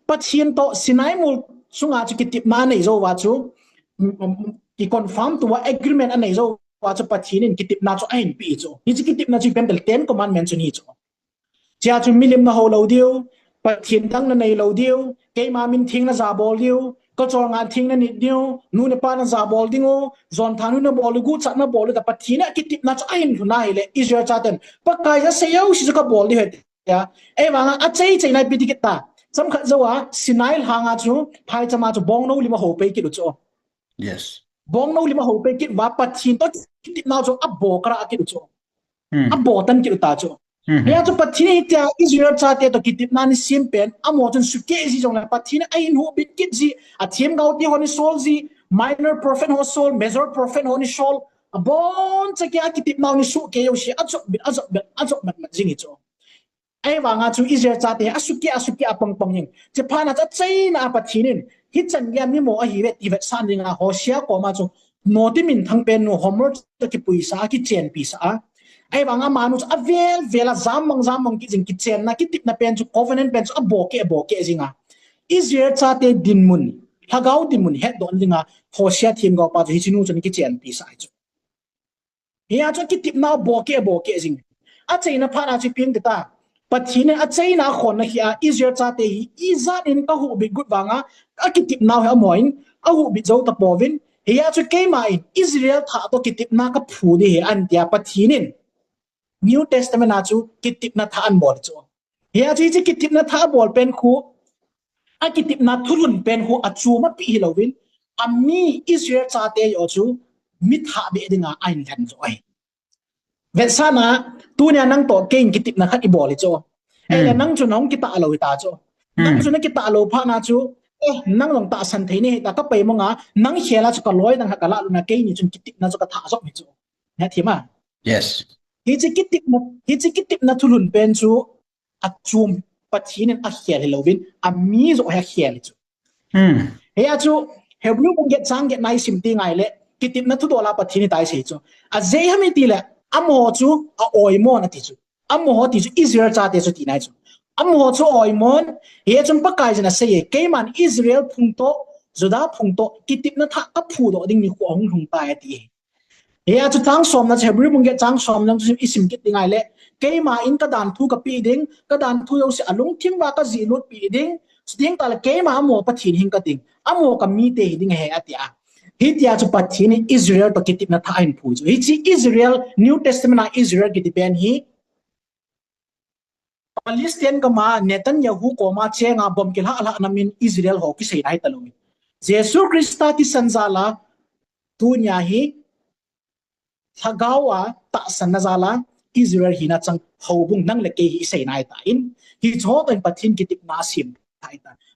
pathian to sinai mul sunga chu kitip ma nei zo wa chu ki confirm to agreement an nei zo wa chu pathian kitip na chu ain pi cho hi chi kitip na chu pembel 10 commandment chu ni cho cha chu milim na ho lo diu pathian dang na nei lo diu ke ma min thing na za bol diu ko chol nga thing na ni diu nu ne pa na za bol dingo zon thanu na bol gu cha na bol da pathian kitip na chu ain hu na ile Israel cha ten pakai ja se yau si ka bol di het ya e wanga a chei nai pitikita สำคัญจะว่าสินายหางอาจูภายจะมาจะบองโนลิมาโหไปกิดจ้ะ yes บองโนลิมาโหไปกิดว่าปัจจินต้นกิดนาจูอับบกระกิดจ้ะอับบตันกิดตาจ้ะเนี่ยจูปัจจินที่อิสราเอลชาติตัวกิดนานิสิมเป็นอโมจนสุเกจิจงเลยปัจจินไอ้หนูบิดกิดจีอาทีมเกาที่ฮอนิโซลจี minor prophet ฮอโซล major prophet ฮอนิโซลบอนจะกี่กิดนานิสุเกยอชีอัจฉบิดมันจริงจ้ะไอ้ว่างาจูอิสราเอลชาติอสุกิอปังยิงจะพานาจะใจนาปัจจินฮิจันยามนิโมอหิเวติเวสันดิงาโฮเชียก็มาจูโนติมินทั้งเป็นโนฮอมรตะกิปุยสากิเจนปีสาไอ้ว่างามานุจอเวลจามมังกิจิงกิเจนนะกิติปนะเป็นจูคอเฟนันเป็นจูอโบเกจิงาอิสราเอลชาติดินมุนฮากาวดินมุนเฮดดอนดิงาโฮเชียทีมก็ปาจูฮิจินูจนกิเจนปีสาจูเฮียจูกิติปนาโบเกจิงอาเจนะพานาจูเพียงตาปัจจุบันอาจจะน่าคนนะที่อิสราเอลชาติอิสราเอลก็หูบิกุดบางอ่ะกิติปนาเหรอมอยน์หูบิเจ้าตะปอวินเฮียจะเกี่ยมาอิสราเอลถ้าตัวกิติปนาก็พูดเหรออันเดียปัจจุบัน New Testament นะจูกิติปนาท่านบอลจูเฮียจะกิติปนาท่านบอลเป็นคู่กิติปนาทุรุนเป็นคู่อัจฉริยะปีฮิลวินมีอิสราเอลชาติอยู่จูมิถาเบดิงาอันทันจูเวสานะตัวเนี่ยนั่งต่อเก่งกิติปนะขัดอีบอลิโจนั่งจนน้องกิตาอโลวิตาโจนั่งจนกิตาอโลพานาจูนั่งลงตาสันเทนี่แต่ก็ไปมั้งนั่งเขียนแล้วจะก็ลอยนั่งหักกะละลุนะเก่งนี่จนกิติปนะจะก็ท่าจบไม่โจเนี่ยที่มา yes ฮิจิกิติปนะทุลุนเป็นจูอัจจุมปัจจินอักเขียนให้เราวินมีโจให้เขียนโจเฮียจูเฮบลูกงเกจังเกนายสิมตีไงเละกิติปนะทุตัวลาปัจจินตายเสียโจเจียไม่ตีเลยอโมจูออยมอนติจูอโมติจูอิสราเอลชาติจูตีนายจูอโมจูออยมอนเฮียจุนปะกายจนะเสียเกมันอิสราเอลพุ่งโตจุดาพุ่งโตกิติปนะทักกับพูดดิ่งนี่หัวหุ่งตายตีเฮียจุดทั้งสมนะเชบริบุงเกจังสมนั่งจูอิสิมกิติไงเละเกมาอินกระดานทูกับปีดิ่งกระดานทูยาวเสียลุงทิ้งว่ากจีนุดปีดิ่งสุดทิ้งตาละเกมาอโมปะทินหิงกระดิ่งอโมกับมีเตดิ่งเฮียตีฮิตยาจุปัจจินอิสราเอลตกิติปนะท่าอินพูดฮิตอิสราเอล New Testament นะอิสราเอลกิติเป็นฮีปาเลสไตน์ก็มาเนตันยาฮูก็มาเชงาบอมกิลฮะละนามินอิสราเอลฮอกิเสียได้ตลอดเยซูคริสต์ที่สันซาลาตุนยาฮีทากาวะตะสันนาซาลาอิสราเอลฮีนัดจังฮาวบุงนั่งเล็กเสียได้ตาอินฮิตโฮตันปัจจินกิติปนาซิม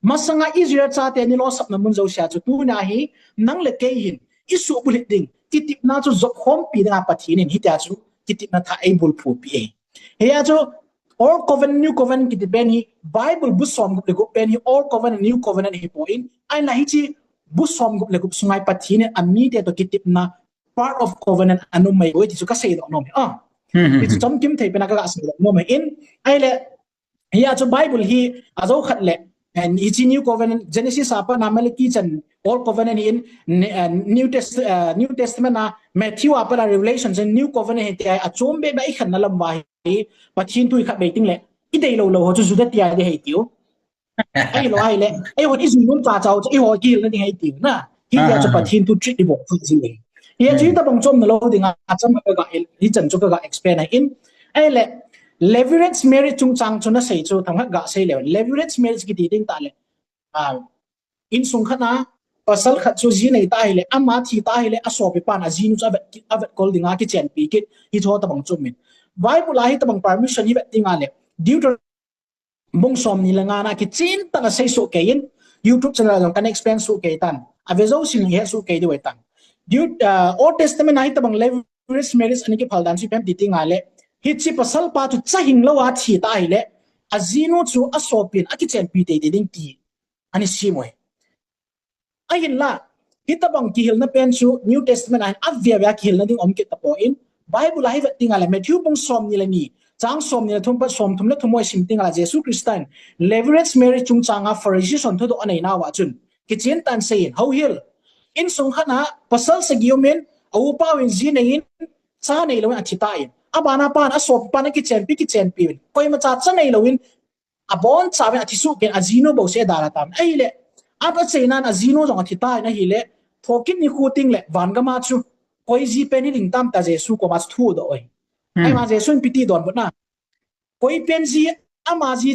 มาสังอิสราเอลชาตินี่ล้อสับน้ำมันเจ้าเสียจุดตัวนี้นั่งเล็กหินอิสุบุลิดิงกิติปนาจูจบความปีนอาปัจจินินฮิตยาจูกิติปนาท่าเอบุลพูดปีเฮียจู Old Covenant New Covenant กิติเป็นฮี Bible บุษสมกุบเลกุเป็นฮี Old Covenant New Covenant ฮีพออินไอ้ละฮิจิบุษสมกุบเลกุสมัยปัจจินินอันมีเดียตัวกิติปนา part of Covenant อันนู้นไม่โอ้ยที่สุดก็เสียดอกน้องที่สุดจำกิมเทเป็นนักการเสียดอกน้องอินไอ้ละเฮียจู Bible ฮีอาจจะขัดเละand each new covenant Genesis apa namanya kichen old covenant in New Testament na Matthew apa la Revelation and new covenant he ai achom be bai khan na lam wa hi pathin tu kha be ting le I dei lo lo ho chu zu da tia de he tiu ai lo ai le ai ho is nun cha chao ai ho gi na ding he tiu na hi ya chu pathin tu treat bo fu ji le hi ji ta bang chom na lo ding a cham ka hi chan chu ka expand in ai le leverage marriage chung chang chuna sei chu thang ga sei le leverage marriage ki ding ta le in sung khana pasal khat chu ji nei ta ile ama thi ta ile aso pe pan a ji nu cha avet kol dinga ki chen pi ki hi tho ta bang chum min bible hi ta bang permission hi tinga le deuter bong som ni langa na ki chin ta na sei so ke in YouTube channel lang kan explain so ke tan avezo sin he so ke de tan Old Testament hi ta bang leverage marriage ani ki phaldan si pem ti tinga le hichi pasal pa chu chahing lo wa thi ta ile azino chu asopin akichen pi te ding ti ani simoi ayin la hitabang kihil na pen chu New Testament an avya ya kihil na ding omkit tapo in Bible hi vet tinga le Matthew bong som ni le ni chang som ni thum pa som thum na thumoi sim tinga la Jesus Christian leverage marriage chung changa Pharisee son thodo anei na wa chun kichen tan sein how hil in sung khana pasal sa giomen au pa win ji nei cha nei lo athita in abana pan asop pan ki chen pi koi ma cha cha nei loin abon cha wen athisu ken azino bo se dara tam ai le apa cheinan azino jong athita na hi le thokin ni khuting le van ga ma chu koi ji pen ni ding tam ta jesu ko ma thu do oi ai ma jesu piti don bot na koi pen ji amaji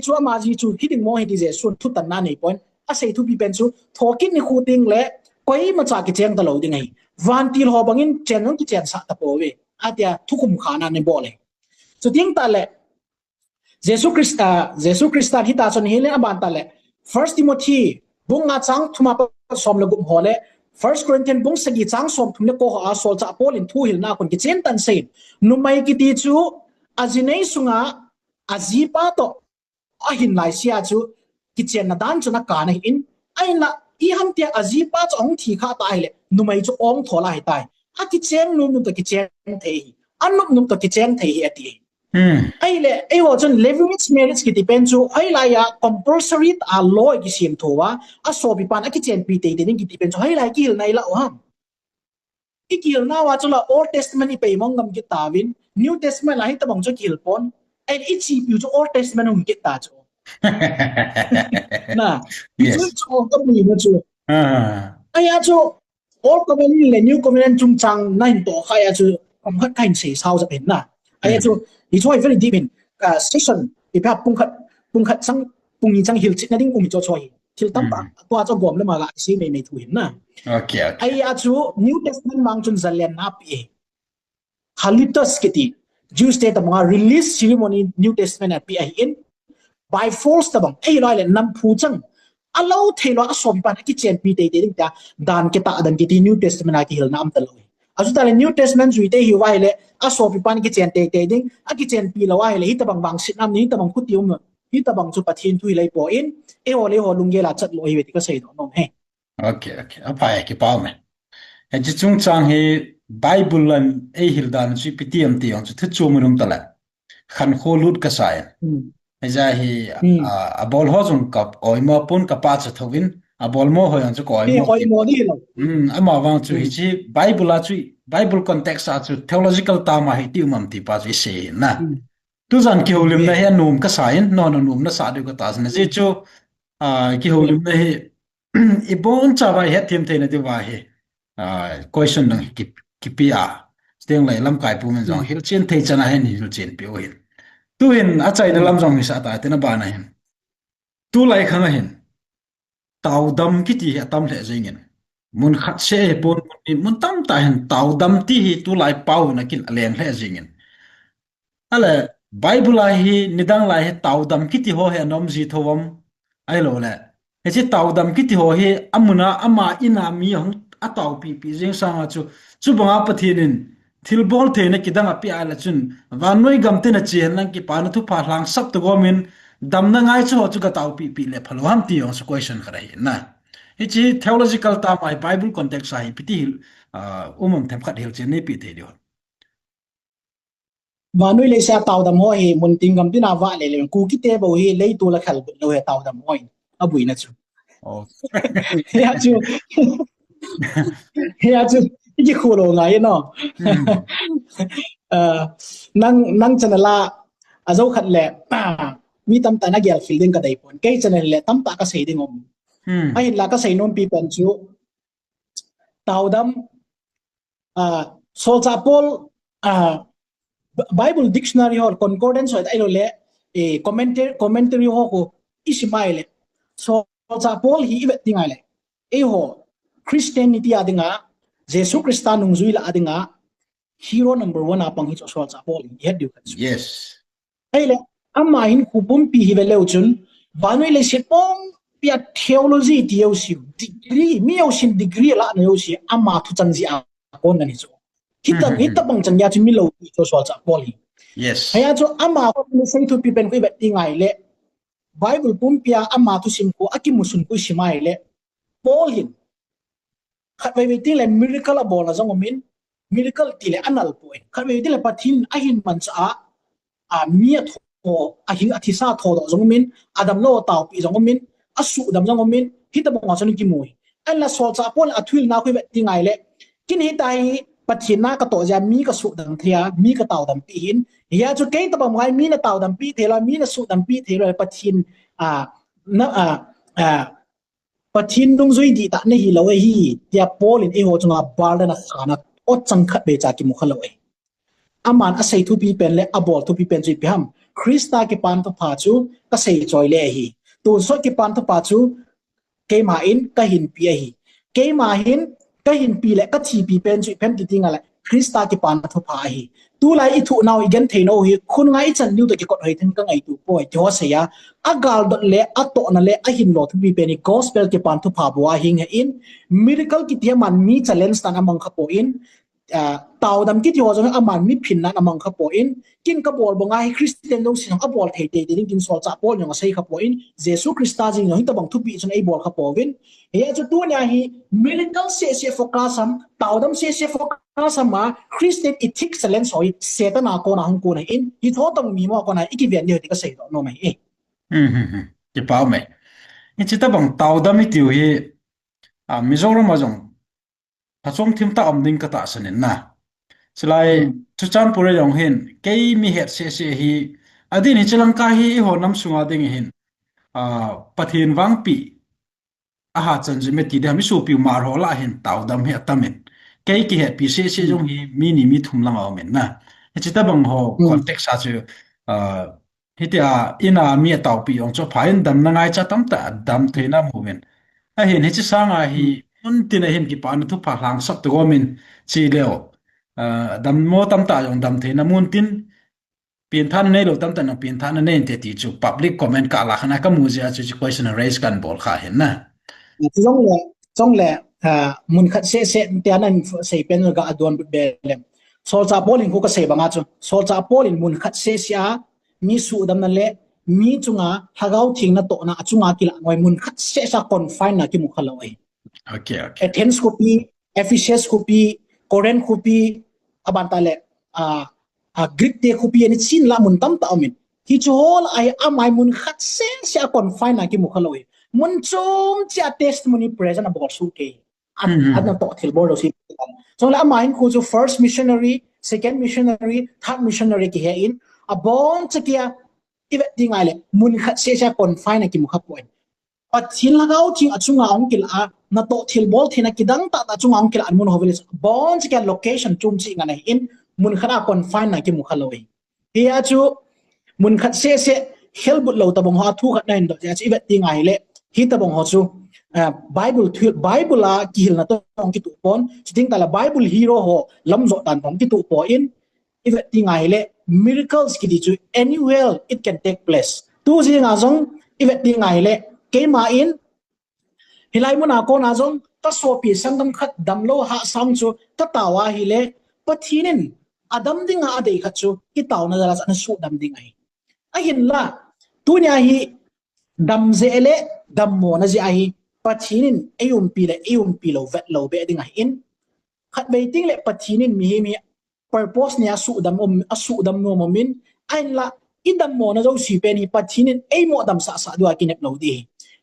chu hiding mo he je sun thu tan na nei point a sei thu pi pen chu thokin ni khu ting le koi ma cha ki cheng ta lo ding ai van til ho bangin chen nong ki chen sa ta po we atia thukum khana ne bole so ting ta le Jesus Christa hi ta chon hele aban ta le 1 Timothy bunga chang thuma pa som le gum hole 1 Corinthians bung sagi chang som thum le ko a sol cha Paul in thu hil na kon ki chen tan sein numai ki ti chu ajinei sunga ajipa to ahin lai sia chu ki chen na dan chu na ka na in aina i ham tia ajipa chong thi kha tai le numai chu ong thola hi tai a ki chen num to ki chen thei anum num to ki chen thei ati ai le ai ho chon leverage marriage ki depend chu ai la ya compulsory a law ki sim thowa a so bi pan a ki chen pi te te ning ki depend chu ai la ki hil nai la o ham ki hil na wa chu la Old Testament i pe mong ngam ki tawin New Testament la hi ta bang chu ki hil pon ai i chi pi chu Old Testament hum ki ta chu na chu ko mi na chu ai ya chu Old Covenant le New Covenant chung chang na hin to kha ya chu kom khat kain se sao za pen na ai chu i choi very deep in section i pa pung khat sang pung ni chang hil chit na ding umi cho choi thil tam pa to cho gom le ma ga si nei nei thu hin na okay ai ya chu New Testament mang chun zalian na pi halitas kiti Jewish state among release ceremony New Testament at pi in by force tabang ai loi le nam phu chang allow thelo a som pan ki chen pi te te ding ta dan ki ta dan ki New Testament a ki hil nam ta lo asu ta le New Testament zui te hi wai le a so pi pan ki chen te te ding a ki chen pi lo wai le hi ta bang bang sit nam ni ta bang khu tium hi ta bang chu pathin thui lai po in e ho le ho lungge la chat lo hi we ti ka sei do nom he okay apa ki pau me he chi chung chang he Bible lan e hil dan chi pitiam ti on chu thu mu rum ta la khan kho lut ka sai ja hi a bol ho jung kap oi ma pun ka pa cha thowin a bol mo ho yang chu ko oi mo ni lo ama wang chu hi chi Bible context a chu theological ta ma hi ti mam ti pa ji se na tu zan ki holim na he num ka sain no num na sa de ko ta na ji chu ki holim na he I bon cha ba he tim the na ti wa he question na ki pi a steng lai lam kai pu men jong hil chen thei chana he ni hil chen pi o hin tu hin a chai na lam jong mi sa ta te na ba na hin tu lai khang hin tau dam ki ti atam le jingin mun khat se pon mun tam ta hin tau dam ti hi tu lai pau na kin aleng le jingin ala Bible a hi nidang lai he tau dam ki ti ho he nom ji thowam ai lo le he chi tau dam ki ti ho hi amuna ama ina mi hong a tau pi jing sanga chu banga pathinin thil bol the na kidang api ala chun van noi gam te na chen lang ki pa na thu pha hlang sap to gomin dam na ngai chu chu ka tau pi le phalo ham ti ong question kharai na he chi theological ta mai Bible context sai piti them khat hil chen nei pi te dio manui le sa taw dam ho he mun tingam tina wa le le ku ki te bo he le tu la khal lo he taw dam ho abui na chu ya chu ki khu lo ngai no nang chanala azo khat le mi tam ta na gyal feeling ka dai pon kai channel le tam ta ka sei ding om ai la ka sei non pi pen chu taw dam so cha Paul Bible dictionary or concordance or ai lo le commentary ho ko ismai le so cha Paul hi ibet tingai le e ho Christianity adinga Jesus Christa nung zui la adinga hero number 1 apang hi so cha Paul hi head yes ai le amma hin kupum pi hi vele uchun banoi le sipong pia theology theosi degree mi yo sin degree la no si amma thu changji a kon na ni so hita bang changya chi mi lo so cha Paul hi yes haya cho amma ko ni sei thu pi pen ko ibet tingai le Bible pum pia amma thu sim ko akimusun ko simai le Paul hin khat ve ti le miracle a bol azong min miracle ti le anal point khat ve ti le pathin a hin man cha a mi tho a hin athisa tho do zong min adam lo taw pi zong min asu dam zong min hita bang chon ki moi an la so cha Paul athil na ko ve ti ngai le kin hi tai pathin na ka to ja mi ka su dang thia mi ka taw dam pi hin ya chu ke ta bang ngai mi na taw dam pi thela mi na su dam pi thela pathin pathin dong zui di ta ne hi lo hi tia Paul in e ho chunga bar na khana o chang khat be cha ki mu khalo aman asei thu pi pen le abol thu pi pen chi pham Krista ki pan to pha chu ka sei choi le hi tu so ki pan to pa chu ke ma in ka hin pi hi ke ma hin ka hin pi le ka thi pi pen chi phem ti tinga la Krista ki pan to pha hi tu lai I thu now igen theino hi khun ngai chan new to ki kot hoi thin ka ngai tu poi jo se ya agal dot le ato na le a hin lo thu pi pen ni gospel ki pan to pha bua hing in miracle ki tia man mi challenge tan among kha po in tàu dam kit yo jong aman mi phin na among kha po in kin ka bol bonga hi Christian dong sing a bol thei te ding kin sol cha pol yong sei kha po in Jesus Christa jing yo hi ta bang thu pi chon ei bol kha po win he chu tu nya hi miracle se focus am tàu dam se focus am ma Christian ethics challenge hoi setan a ko na hong ko na in hi tho tong mi mo ko na iki ven ni ti ka sei do no mai ki pau me ni chi ta bang tàu dam mi tiu hi Mizoram ma jong phachong thim ta amding ka ta sanin na silai chuchan pure yong hin kei mi het se hi adin hi chilanka hi ho nam sunga ding hin pathin wang pi aha chan ji me ti de mi su pi mar ho la hin taw dam he tamin kei ki het pi se jong hi mi ni mi thum lang aw men na chi ta bang ho context a chu hi tia ina mi taw pi yong cho phain dam na ngai cha tam ta dam theina mu men a hin hi chi sanga hi un tin a hin ki pan thu pha hlang sap to gomin chi leo dam mo tam ta yong dam theina mun tin pin than nei lo tam ta na pin than nei te ti chu public comment ka la khana ka mu ja chu question raise kan bol kha hin na jong le mun khat se te anan sei pen ga adon be lem sol cha polin ko ka sei banga chu sol cha polin mun khat se sia mi su dam na le mi chunga hagau thing na to na achunga kila ngoi mun khat se sa confine na ki mu khala oi okay Athens copy Ephesus copy Corinth copy abanta le Greek te copy ani chin la mun tam ta amin hi chol ai amai mun khat se sia confine na ki mu khala oi mun chom cha testimony present about su ke an to thil bor do si so la amai ko jo first missionary second missionary third missionary ki he in abon chakia ibe dingai le mun khat se sia confine na ki mu kha point pathin lagau thing achunga ongkil a na to thil bol thina kidang ta achunga ongkil an mun hovelis bon chakia location chum chi ngana in mun khana confine na ki mu khaloi ya chu mun khat se help lo ta bong ha thu khat nain do ja chi ibe dingai le hi ta bong ho chu Bible la kihil na tong ki tu pon chiting ta la Bible hero ho lamzo tan tong ki tu po in ibe tingai le miracles ki di chu anywhere it can take place tu ji nga jong ibe tingai le ke ma in hilai mo na ko na jong ta so pi sangam khat dam lo ha sam chu ta tawa hi le pathinin adam dinga adei khat chu ki taw na jara na su dam dingai a hin la tu nya hi dam ze le dam mo na ji ai pathinin ayum pi lo vet lo be dingai in khat be ting le pathinin mi purpose nia su dam no momin ain la idam mo na jo si pe ni pathinin ei mo dam sa do akinep lo di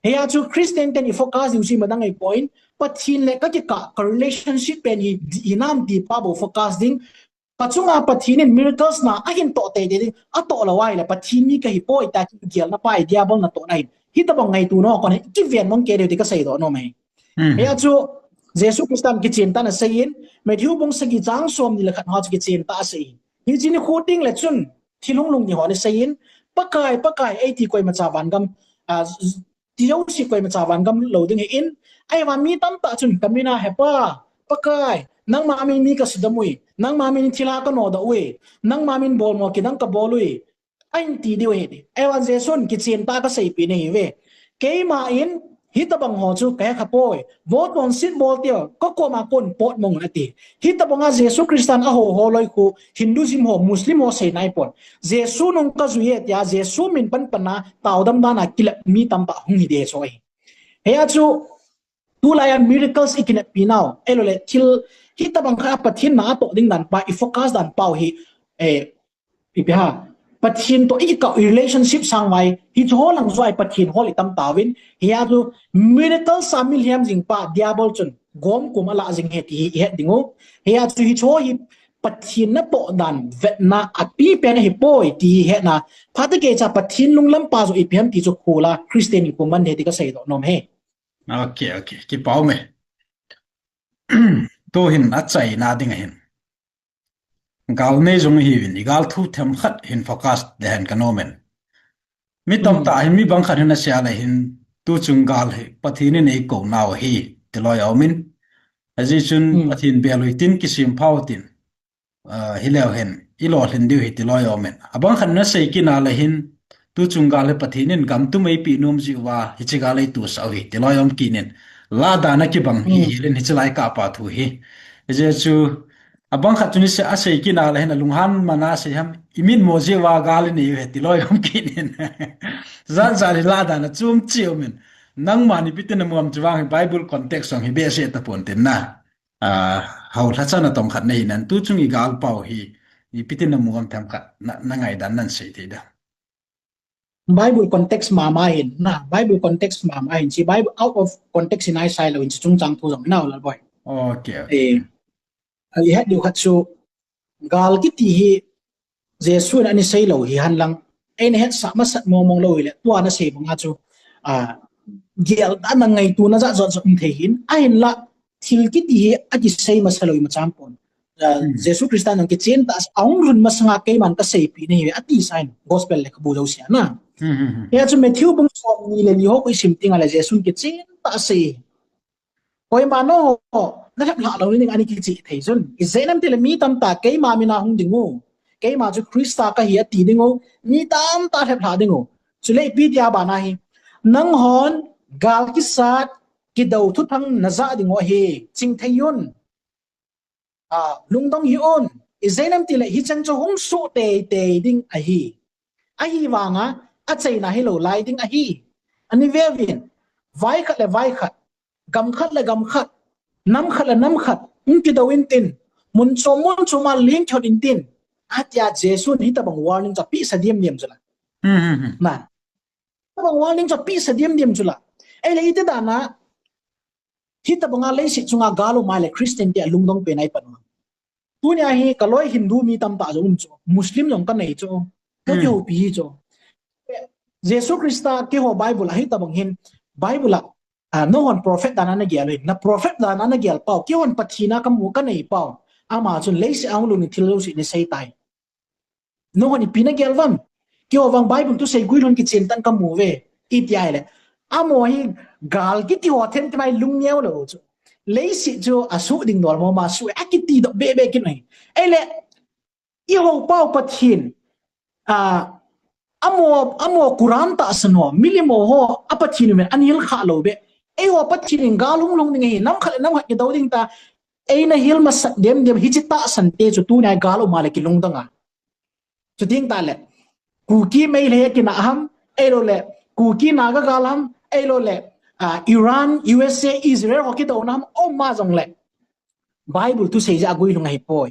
he ya chu Christian ten focus you see madang ai point pathin le ka relationship pe ni inam di pa bo focus ding pachunga pathinin miracles na ahin to te ding ato la wai la pathin mi ka hi poi ta ki gel na pai diabol na to nai hi ta bang ngai tu no ko ne ki ven mong ke de ka sei do no mai he ya chu Jesus Christam ki chin ta na sein Matthew bong sagi jang som ni la khat ha ki chin ta sei hi chin ni khoting le chun thilung lung ni ho ne sein pakai ai ti koi ma cha ban gam ti yo si koi ma cha ban gam lo ding in ai wa mi tam ta chun kamina hepa pakai nang ma min mi ka sidamui nang ma min thila ka no da we nang ma min bol mo ki dang ka bolui ai ti di we ai wa Jesus ki chin ta ka sei pi nei we ke ma in hita bang ho chu kaya khapoi bot mon sit bol tio ko ma kon pot mong ati hita banga Jesus Christian a ho loi khu Hinduism ho Muslim ho sei nai pon Jesus nong ka zuye tia Jesus min pana taudam dana kila mi tam pa hung de soi he chu tu la ya miracles ikine pinao elole til hita bang kha pathin na to ding dan pa I focus dan pau hi piha pathin to ika relationship sangwai hi tholang zoi pathin holi tam tawin hiya tu miracle samil hiam jing pa diabol chun gom kumala jing heti he dingo hiya tu hi tho hi pathin na po dan vetna api pen hi poi ti he na phatake cha pathin lunglam pa zo iphem ti chu khula Christian ku man he ti ka sei do nom he okay ki pau me to hin a chai na ding hin gal nei jong hi win igal thu them khat hin focus den kanomen mi tom ta hin mi bang khat hin sia la hin tu chung gal he pathini nei ko naw hi tiloi awmin aji chun pathin beloi tin kisim phautin hilew hen ilo hin diu hi tiloi awmen abang khan na sei ki na la hin tu chung gal he pathinin gam tu mai pi nom ji wa hi chi gal ai tu sau hi tiloi am kinin la da na ki bang hi len hi chlai ka pa thu hi je chu abang khat chuni se asei ki na la hen lunghan mana se ham imin moje wa gal ni he tiloi am kinin zan zari la da na chum chiu men nang mani pitin muam chuwang bible context song hi be se ta pon tin na hau tha chana tom khat nei nan tu chungi gal pau hi i pitin muam tham khat na ngai dan nan sei te da Bible context ma hin na Bible context ma hin si Bible out of context in ai sai lo in chung chang thu jong na la boy okay ai het diu khat chu gal ki ti hi jesu ani sei lo hi han lang en het sa ma sat mong lo hi le tua na sei banga chu gel ta na ngai tu na za zon so the hin ai la thil ki ti hi a ji sei ma saloi ma cham pon jesu kristan nang ki chen ta aung run ma sanga ke man ka sei pi ni ati sign gospel le khabu lo sia na ya chu Matthew bung so ni le ni ho ko sim ting ala jesu ki chen ta sei koi ma no na thap la lo ni ani ki chi thei zun i zenam te le mi tam ta ke ma mi na hung dingu ke ma chu krista ka hi ati dingu mi tam ta thap la dingu chu le pi tia ba na hi nang hon gal ki sat ki dau thu thang na za dingo hi ching thayun lungdong hi on i zenam ti le hi chang chu hung su te te ding a hi wa nga a chei na hi lo lai ding a hi ani vevin vai khat le vai khat gam khat le gam khat nam khat le nam khat ki dawin tin mun cho ma ling chod in tin atya jesu ni ta bang warning cha pi sadiam niam jula na ta bang warning cha pi sadiam niam jula ai le ite da na hi ta bang le si chunga galo ma le christian ti lungdong pe nai pan tunya hi kaloi hindu mi tam ta jo cho muslim jong kan nei cho ko yo pi cho jesu krista ke ho bible hi ta bang hin bible no one prophet dana na gyal na prophet dana na gyal pau ki on pathina kam mu ka nei pau ama chun leise ang lu ni thilo si ni sei tai no one pina gyal wam ki wang bible tu sei guilon ki chen tan kam mu ve itiai le amo hi gal ki ti ho them ti mai lung nyeu lo chu leise jo asu ding nor mo ma su akiti do be ki nei ele i ho pau pathin amo quran ta asno milimo ho apathin men anil kha lo be ei ho pathin galung long ngi nam khale nam ha ki dawding ta ei na hil ma dem hi chi ta san te chu tu nai galo ma le ki long danga chu ding ta le ku ki mai le ki na ham ei lo le ku ki na ga galam ei lo le Iran USA Israel ho ki do nam o ma jong le bible tu sei ja gui lu ngai poi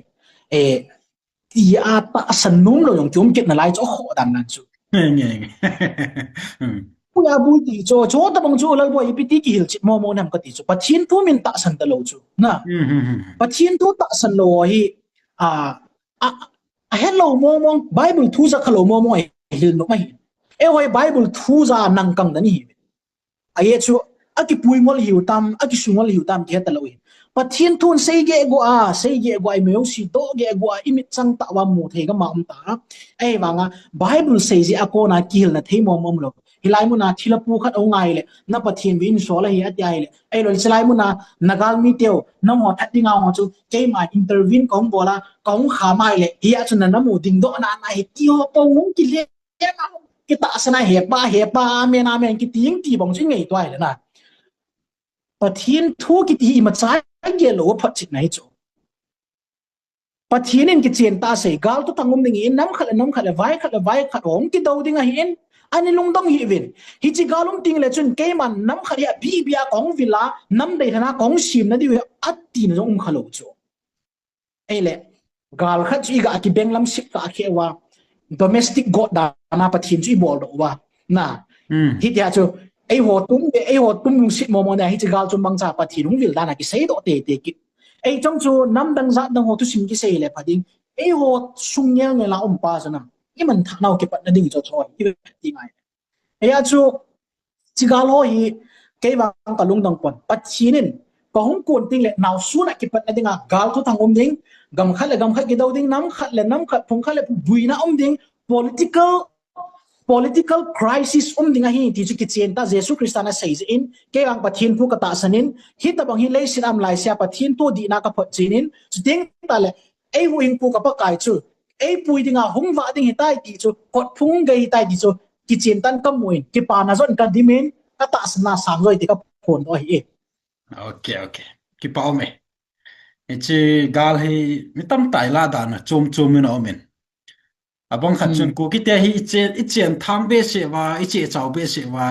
ti a ta san num lo yong chum kit na lai cho ho dan nan chu nge puya bu ti cho ta bang chu lal boy ipiti ki hil chit mo nam ka ti chu pathin tu min ta san ta lo chu na pathin tu ta san lo hi a hello mo bible thu za khalo mo hil no mai e hoi bible thu za nang kang da ni a ye chu aki pui ngol hiu tam aki sungol hiu tam ke ta lo hi pathin thun sei ge go ai meu si to ge go imit chang ta wa mu the ga ma ta ai wa nga bible sei ji akona kil na thei mo lo hilai mu na thila pu khat au ngai le na pathin win so la hi atai le ai lo chlai mu na nagal mi teo na mo that ding ang chu ke ma intervene kong bola kong kha mai le hi a chuna na mu ding do na hi ti ho po ngum ki le na ki ta sana he pa amen ki ting ti bong chi ngei twai le na pathin thu ki ti ma chai ge lo phat chit nai chu pathin in ki chen ta sei gal tu tangum ding in nam khala vai khat ong ki do ding a hin ani lungdong hi win hi chi galum ting le chun ke man nam kharia bi bia kong villa nam dei thana kong sim na di atti na jong khalo chu ele gal khat chi ga ki benglam sik ka khewa domestic god da na pathin chi bol do wa na hi tia chu ai ho tum lung sit mo na hi chi gal chum bang cha pathin hung vil da na ki sei do te ki ai chong chu nam dang za dang ho tu sim ki sei le phading ai ho sung nyel ne la pa sana i man thanau ke pat na ding cho choi i ti ngai ai a chu chi gal ho hi ke wang ka lung dang pon pathin ko hung kun ting le naw su na ki pat na dinga gal tu thang ding gam khat le gam khat ki do ding nam khat le nam khat phung khat le buina ding political crisis ding a hi ti chu ki chen ta Jesus Christana says in ke ang pathin pu ka ta sanin hi ta bang hi le sin am lai sia pathin tu di na ka phot chinin ding ta le ei wing pu ka pa kai chu ei pui dinga hungwa ding hi tai ti chu kot phung gei tai ti chu ki chen tan ka muin ki pa na zon ka dimen ka ta sana sang roi ti ka phon o hi okay ki pau me echi gal hi mitam tai la da na chom min o men abong khat chun ku ki te hi ichen tham be se wa iche chau be se wa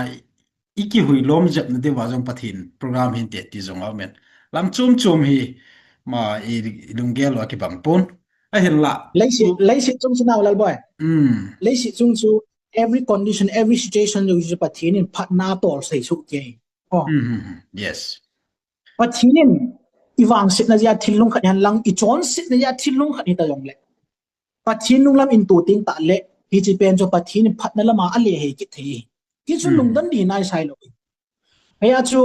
iki hui lom jap na de wa jong pathin program hin te ti jong men lam chum hi ma i lungel wa ki bang pon a hin la leisi chum chuna wal boy leisi chung chu every condition every situation you pathin in phatna tol sei su ke yes pathin iwang sit na ya thilung khat han lang I chon sit na ya thilung khat ni ta yong le pathin nung lam in tu ting ta le hi chi pen jo pathin phatna lama a le he ki the ki chu lung dan di nai sai lo haya chu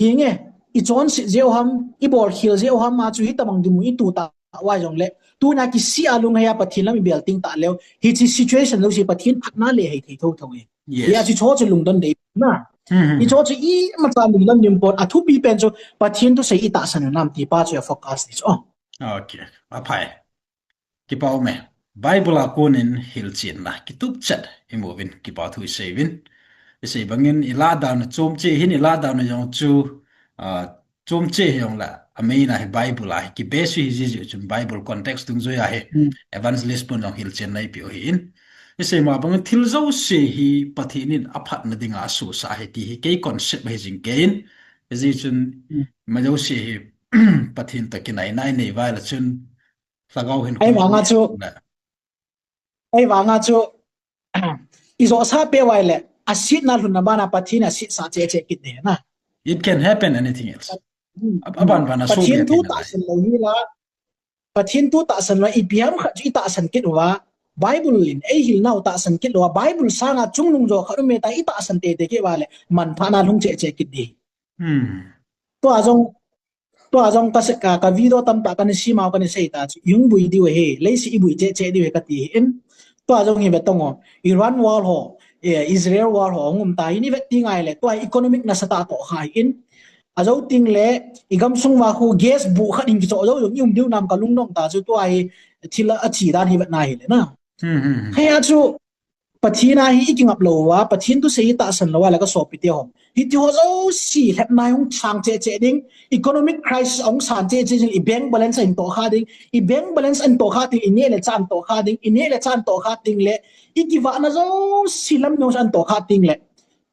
hi nge I chon sit jeo ham I bor khil jeo ham ma chu hi tamang di mu I tu ta wa jong le tu na ki si alung haya pathin lam I bel ting ta le hi chi situation lo si pathin phatna le he the tho ya chi cho chu lung dan de na I cho chu I ma ta lung dan nim pot a thu pi pen jo pathin tu sei I ta san nam ti pa chu focus ni so okay apai ki pau me bible akunin hilchin na kitup chat imovin ki pa thu sevin ise bangin ila da na chomche hin ila da na yong chu chomche yong la amena he bible a ki besu hi ji chu bible context tung zo ya he evangelist pon yong hilchen nai pi o hin ise ma bang thilzo se hi pathinin aphat na dinga su sa he ti hi ke concept he jing gain ise chun ma jo se hi pathin takinai nai nei vai la chun sagau hin ai wanga chu izo sa pe wai le asit na lun na bana pathina asit sa che ki de na it can happen anything else aban bana so pathin tu ta san lo ni la pathin tu ta san la IPM kha ji ta san kit wa bible in ai hil nau ta san kit wa bible sanga chungnung jo kharu me ta I ta san te ke wa le man phana lung che ki de to ajong ka se ka video tam ta kan si ma kan sei ta yung bui di we he leisi I bui che di we ka ti in to ajong hi betongo Iran war ho Israel war ho ngum ta ini ve ti ngai le to economic na sata to khai in ajo ting le igam sung wa khu gas bu kha ding jo jo yung diu nam ka lung nong ta chu to ai thila a chi dan hi vet nai le na kaya chu pathina hi iking up lo wa pathin tu sei ta san lo wa la ka so pi te ho hi ti ho zo si lep nai hong chang che ding economic crisis ong san che I bank balance in to kha ding I bank balance in to kha ti ine le chan to kha ding ine le chan to kha ding le I ki wa na zo silam no san to kha ding le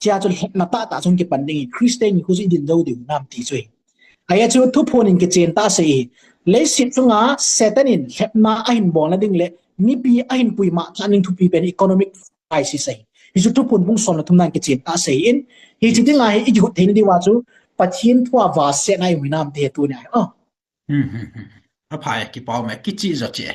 chia chu lep na ta chung ki pan ding Christian khu ji din zo ding nam ti chui aya chu thu phon in ki chen ta sei le sit chunga satanin lep na a hin bon na ding le mi pi a hin pui ma chaning thu pi pen economic crisis sei hi chu thu phon bung son na thum nan ki chen ta sei in hi chi ding ai I ju thein di wa chu pathin thwa wa se nai wi nam te tu nai apai ki pau me ki chi zo che